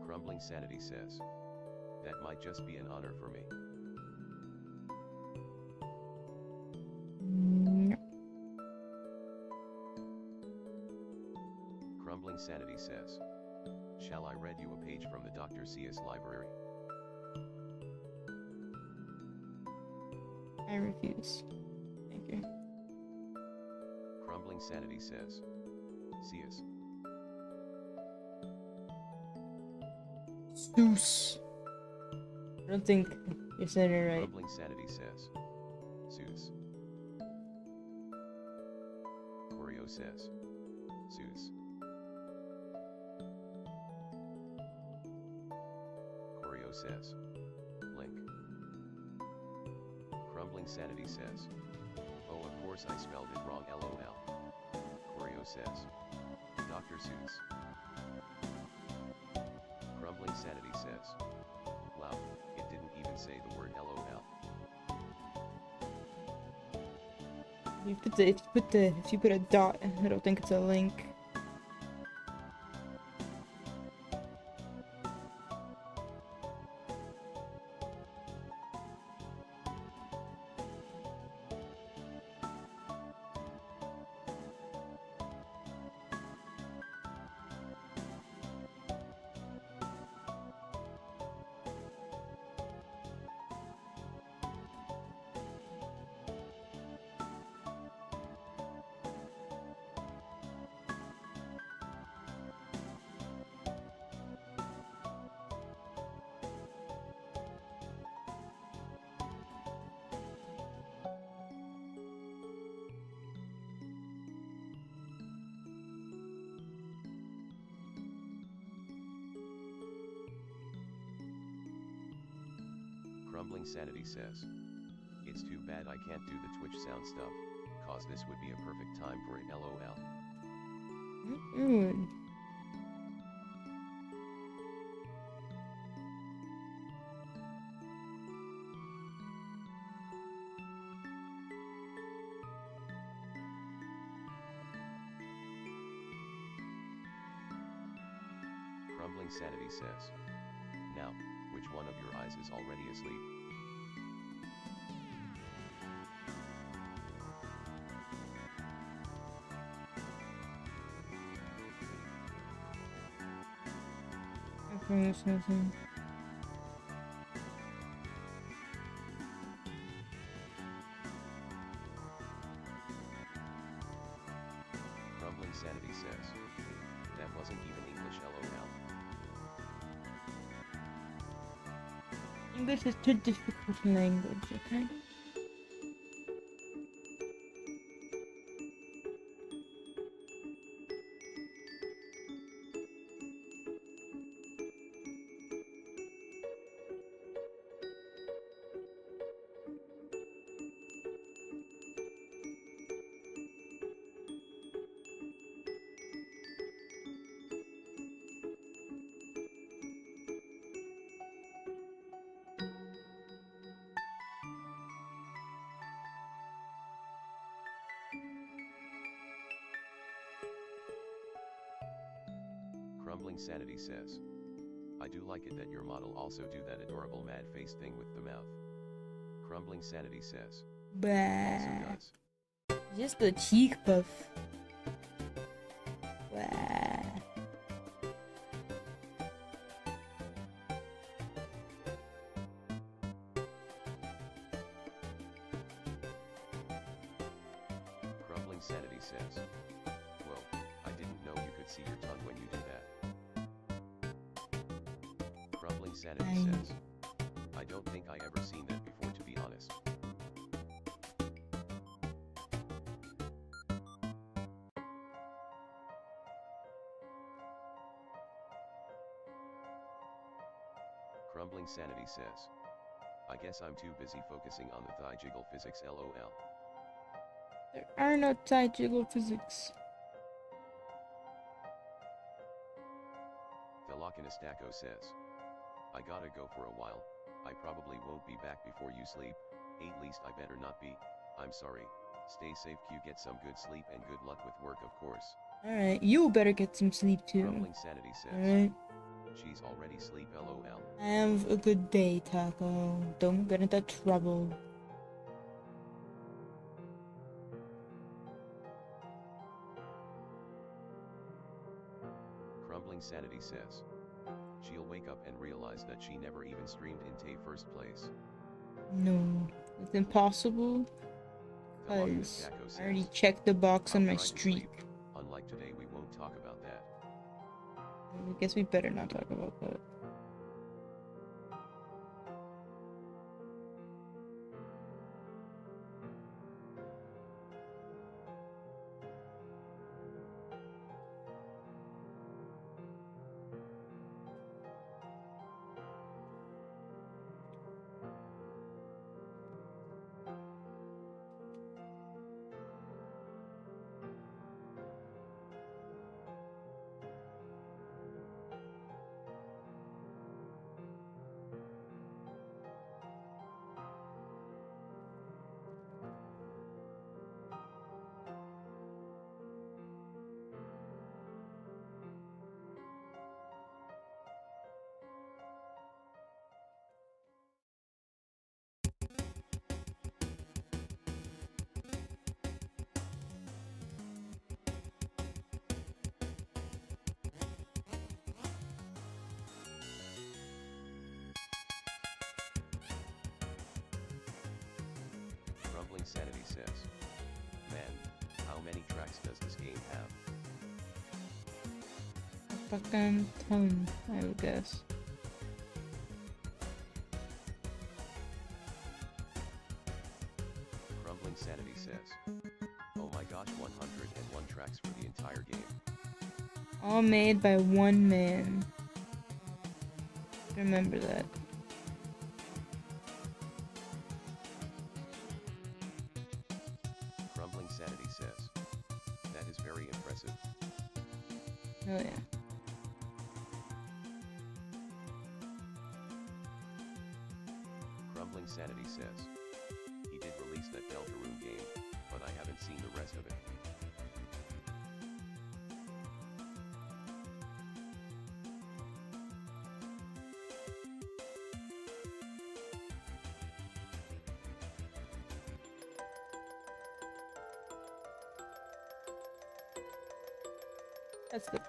Crumbling Sanity says, that might just be an honor for me. Crumbling Sanity says, shall I read you a page from the Dr. Seuss library? I refuse. Thank you. Crumbling Sanity says, Seuss. Seuss. I don't think you're saying it right. Crumbling Sanity says, Seuss. Choreo says, Seuss. Choreo says, Link. Crumbling Sanity says, oh of course I spelled it wrong lol. Choreo says, Dr. Seuss. Crumbling Sanity says, wow, it didn't even say the word lol. If you put a dot, I don't think it's a link. Crumbling Sanity says, it's too bad I can't do the Twitch sound stuff, cause this would be a perfect time for it lol. Crumbling Sanity says, now, which one of your eyes is already asleep? Crumbling Sanity says, that wasn't even English lol. English is too difficult language, okay? Crumbling Sanity says, I do like it that your model also do that adorable mad face thing with the mouth. Crumbling Sanity says, also Bah. does. Just the cheek puff. Bah. Crumbling Sanity says, whoa, I didn't know you could see your tongue when you do that. Crumbling Sanity says, I don't think I ever seen that before to be honest. Crumbling Sanity says, I guess I'm too busy focusing on the thigh jiggle physics lol. There are no thigh jiggle physics. Thelochinistako says, I gotta go for a while, I probably won't be back before you sleep, at least I better not be, I'm sorry, stay safe Q, get some good sleep and good luck with work of course. Alright, you better get some sleep too. Crumbling Sanity says, Alright. She's already asleep lol. Have a good day, Taco. Don't get into trouble. Crumbling Sanity says, she'll wake up and realize that she never even streamed in Tay first place. No, it's impossible. Because I already checked the box on my streak. Unlike today, we won't talk about that. I guess we better not talk about that. Crumbling Sanity says, man, how many tracks does this game have? A fucking ton, I would guess. Crumbling Sanity says, oh my gosh, 101 tracks for the entire game. All made by one man. Remember that. Crumbling Sanity says, that is very impressive. Oh yeah. Crumbling Sanity says, he did release that Deltarune game, but I haven't seen the rest of it.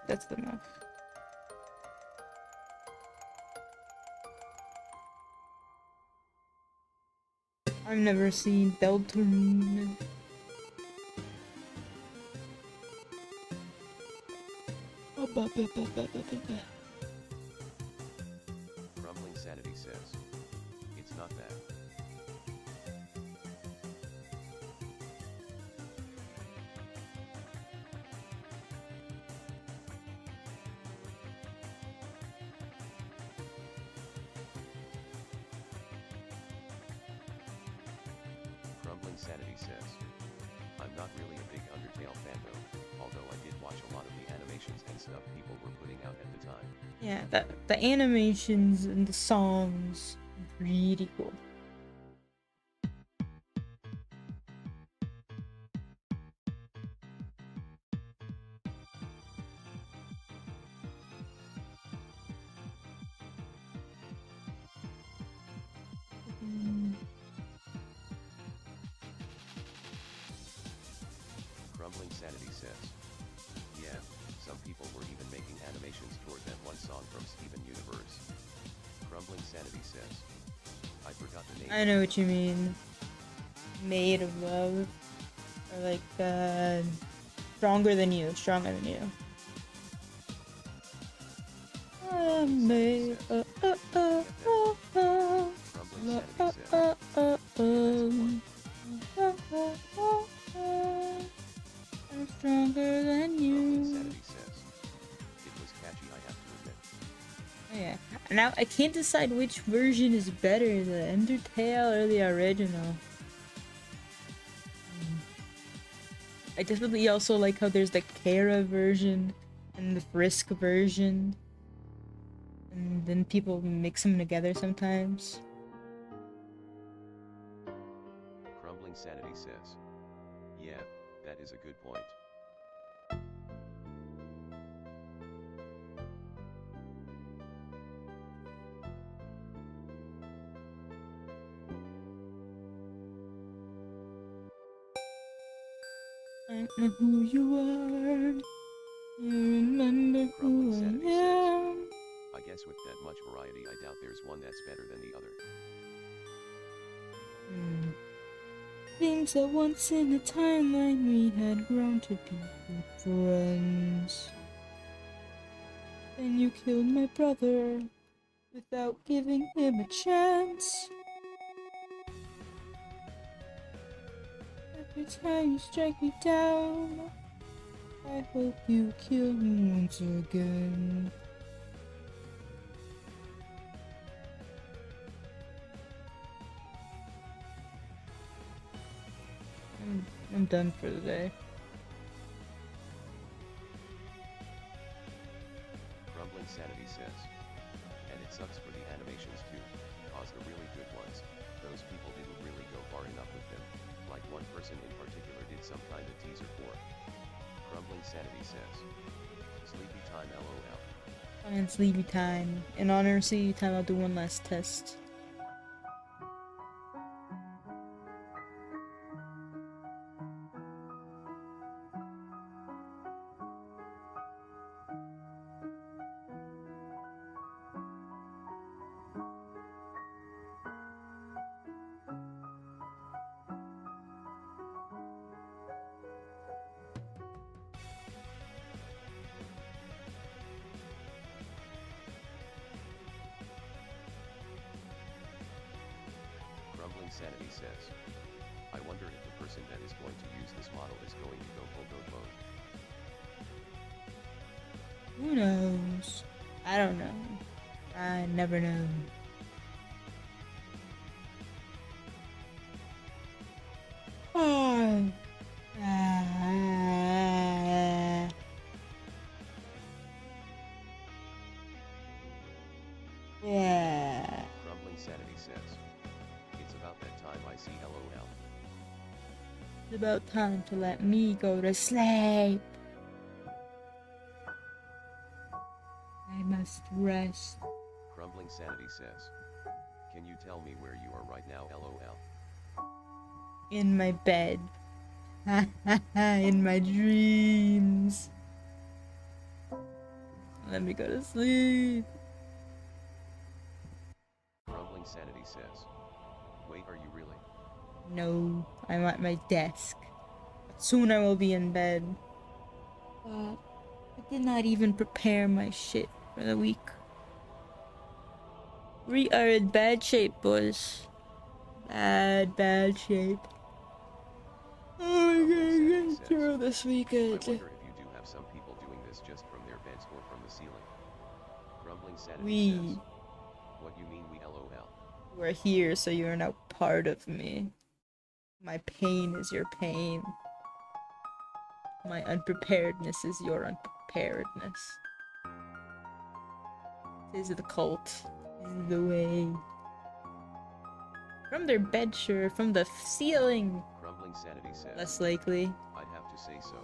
That's the enough. I've never seen Deltarune. Crumbling Sanity says, it's not bad. Crumbling Sanity says, I'm not really a big Undertale fan though, although I did watch a lot of the animations and stuff people were putting out at the time. Yeah, the animations and the songs, really cool. Crumbling Sanity says, yeah, some people were even making animations toward that one song from Steven Universe. Crumbling Sanity says, I forgot the name. I know what you mean. Made of love. Or like, stronger than you. Stronger than you. I'm made of Crumbling Sanity says, I'm stronger than Crumbling you. Sanity says, it was catchy I have to admit. Oh yeah. Now I can't decide which version is better, the Undertale or the original. I definitely also like how there's the Kara version and the Frisk version. And then people mix them together sometimes. Crumbling Sanity says. Yeah, that is a good point. I know who you are. You remember who Crumbling I Sanity says. am. I guess with that much variety I doubt there's one that's better than the other. Things that once in a timeline we had grown to be good friends. Then you killed my brother without giving him a chance. Every time you strike me down, I hope you kill me once again. I'm done for the day. Crumbling Sanity says. And it sucks for the animations too, cause the really good ones, those people didn't really go far enough with them, like one person in particular did some kind of teaser for. Crumbling Sanity says. Sleepy time LOL. Fine, sleepy time. In honor of sleepy time, I'll do one last test. Crumbling Sanity says. I wonder if the person that is going to use this model is going to go full goat mode. Who knows? I don't know. I never know. Oh. Yeah. Crumbling Sanity says. It's about that time I see LOL. It's about time to let me go to sleep. I must rest. Crumbling Sanity says. Can you tell me where you are right now LOL? In my bed. In my dreams. Let me go to sleep. Crumbling Sanity says. Wait, are you really? No, I'm at my desk. But soon I will be in bed. But I did not even prepare my shit for the week. We are in bad shape, boys. Bad shape. Oh, I'm gonna get through this I weekend. wonder if you do have some people doing this just from their beds or from the ceiling. Crumbling Sanity We says. What you mean we LOL? are here, so you are now part of me. My pain is your pain. My unpreparedness is your unpreparedness. This is the cult. This is the way. From their bed, sure. From the ceiling. Crumbling Sanity says. Less likely. I'd have to say so,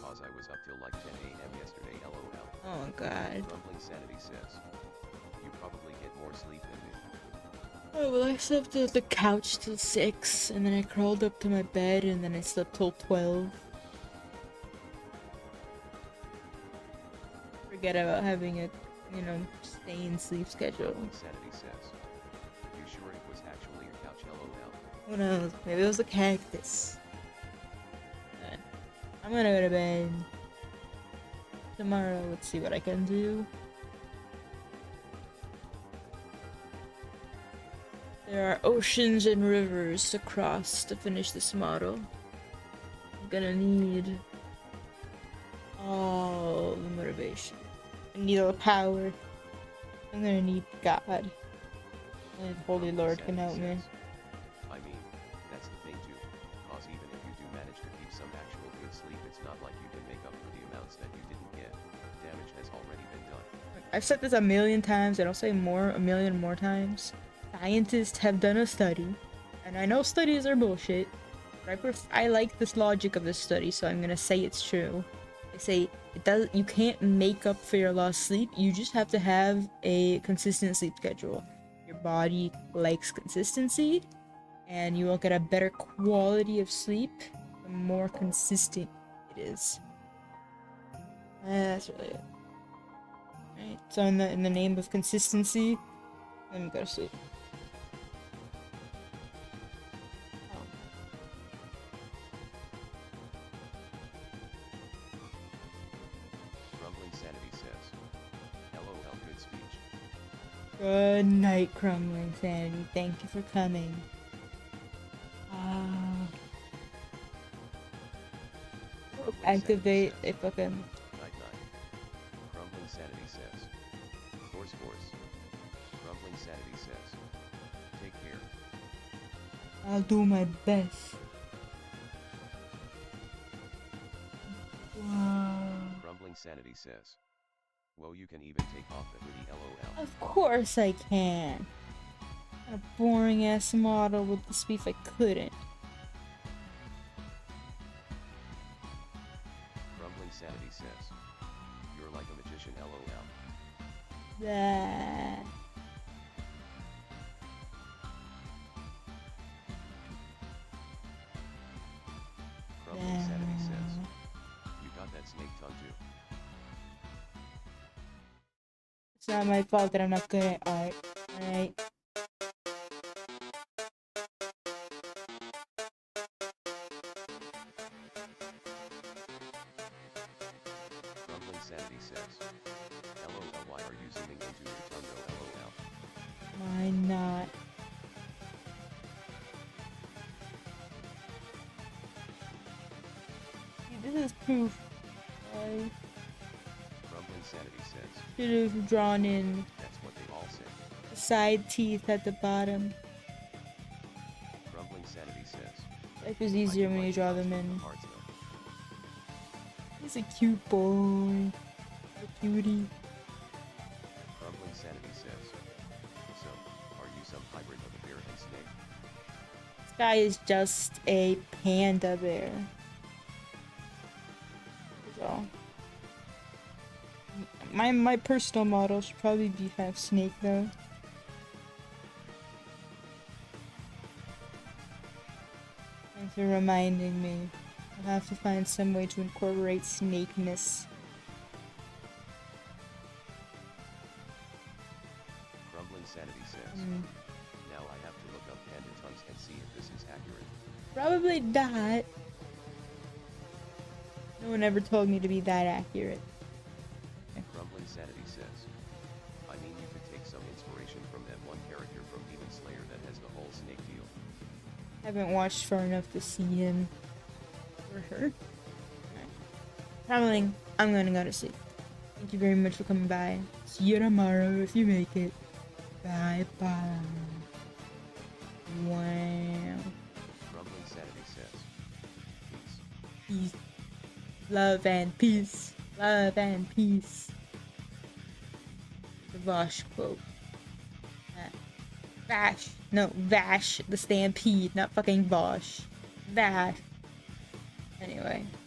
cause I was up till like 10 AM yesterday LOL. Oh god. Crumbling Sanity says. You probably get more sleep than me. Oh well, I slept at the couch till 6, and then I crawled up to my bed, and then I slept till 12. Forget about having a, stay-in sleep schedule. Crumbling Sanity says. You sure it was actually a couch LOL? Who knows? Maybe it was a cactus. I'm gonna go to bed. Tomorrow, let's see what I can do. There are oceans and rivers to cross to finish this model. I'm gonna need all the motivation. I need all the power. I'm gonna need God. And Holy Grumbling Lord can Sanity help me. says, I mean, that's the thing too, cause even if you do manage to keep some actual good sleep, it's not like you can make up for the amounts that you didn't get. Damage has already been done. I've said this a million times, and I'll say a million more times. Scientists have done a study, and I know studies are bullshit, but I like this logic of this study, so I'm gonna say it's true. They say you can't make up for your lost sleep, you just have to have a consistent sleep schedule. Your body likes consistency, and you will get a better quality of sleep the more consistent it is. That's really it. Right, so in the name of consistency, let me go to sleep. Grumbling Sanity says, LOL, good speech. Good night, Crumbling Sanity. Thank you for coming. Grumbling Activate Sanity a says, fucking. Night night. Grumbling Sanity says, Force Force. Grumbling Sanity says, take care. I'll do my best. Grumbling Sanity says, well, you can even take off the hoodie, LOL. Of course I can. What a boring ass model would this be if I couldn't? Grumbling Sanity says, you're like a magician, LOL. That. Grumbling Sanity says, you got that snake tongue too. It's not my fault that I'm not good at art, alright? Grumbling Sanity says, LOL, why are you zooming into your tongue though, LOL? Why not? See, this is proof. I Grumbling Sanity says, should have drawn in that's what they all say. the side teeth at the bottom. Grumbling Sanity says, Life is I easier do when you like draw the them eyes with in. the hearts, though. He's a cute boy. A cutie. Grumbling Sanity says, so, are you some hybrid of a bear and snake? This guy is just a panda bear. So, my personal model should probably be half snake though. Thanks for reminding me. I'll have to find some way to incorporate snakeness. Grumbling Sanity says, now I have to look up panda tongues and see if this is accurate. Probably not. No one ever told me to be that accurate. Grumbling Sanity says, I mean you could take some inspiration from that one character from Demon Slayer that has the whole snake deal. Haven't watched far enough to see him or her. Traveling, I'm gonna go to sleep. Thank you very much for coming by. See you tomorrow if you make it. Bye bye. Wow. Grumbling Sanity says, peace. Peace. Love and peace. Love and peace. The Vosh quote. Vash. No, Vash the Stampede, not fucking Vosh. Vash. Anyway,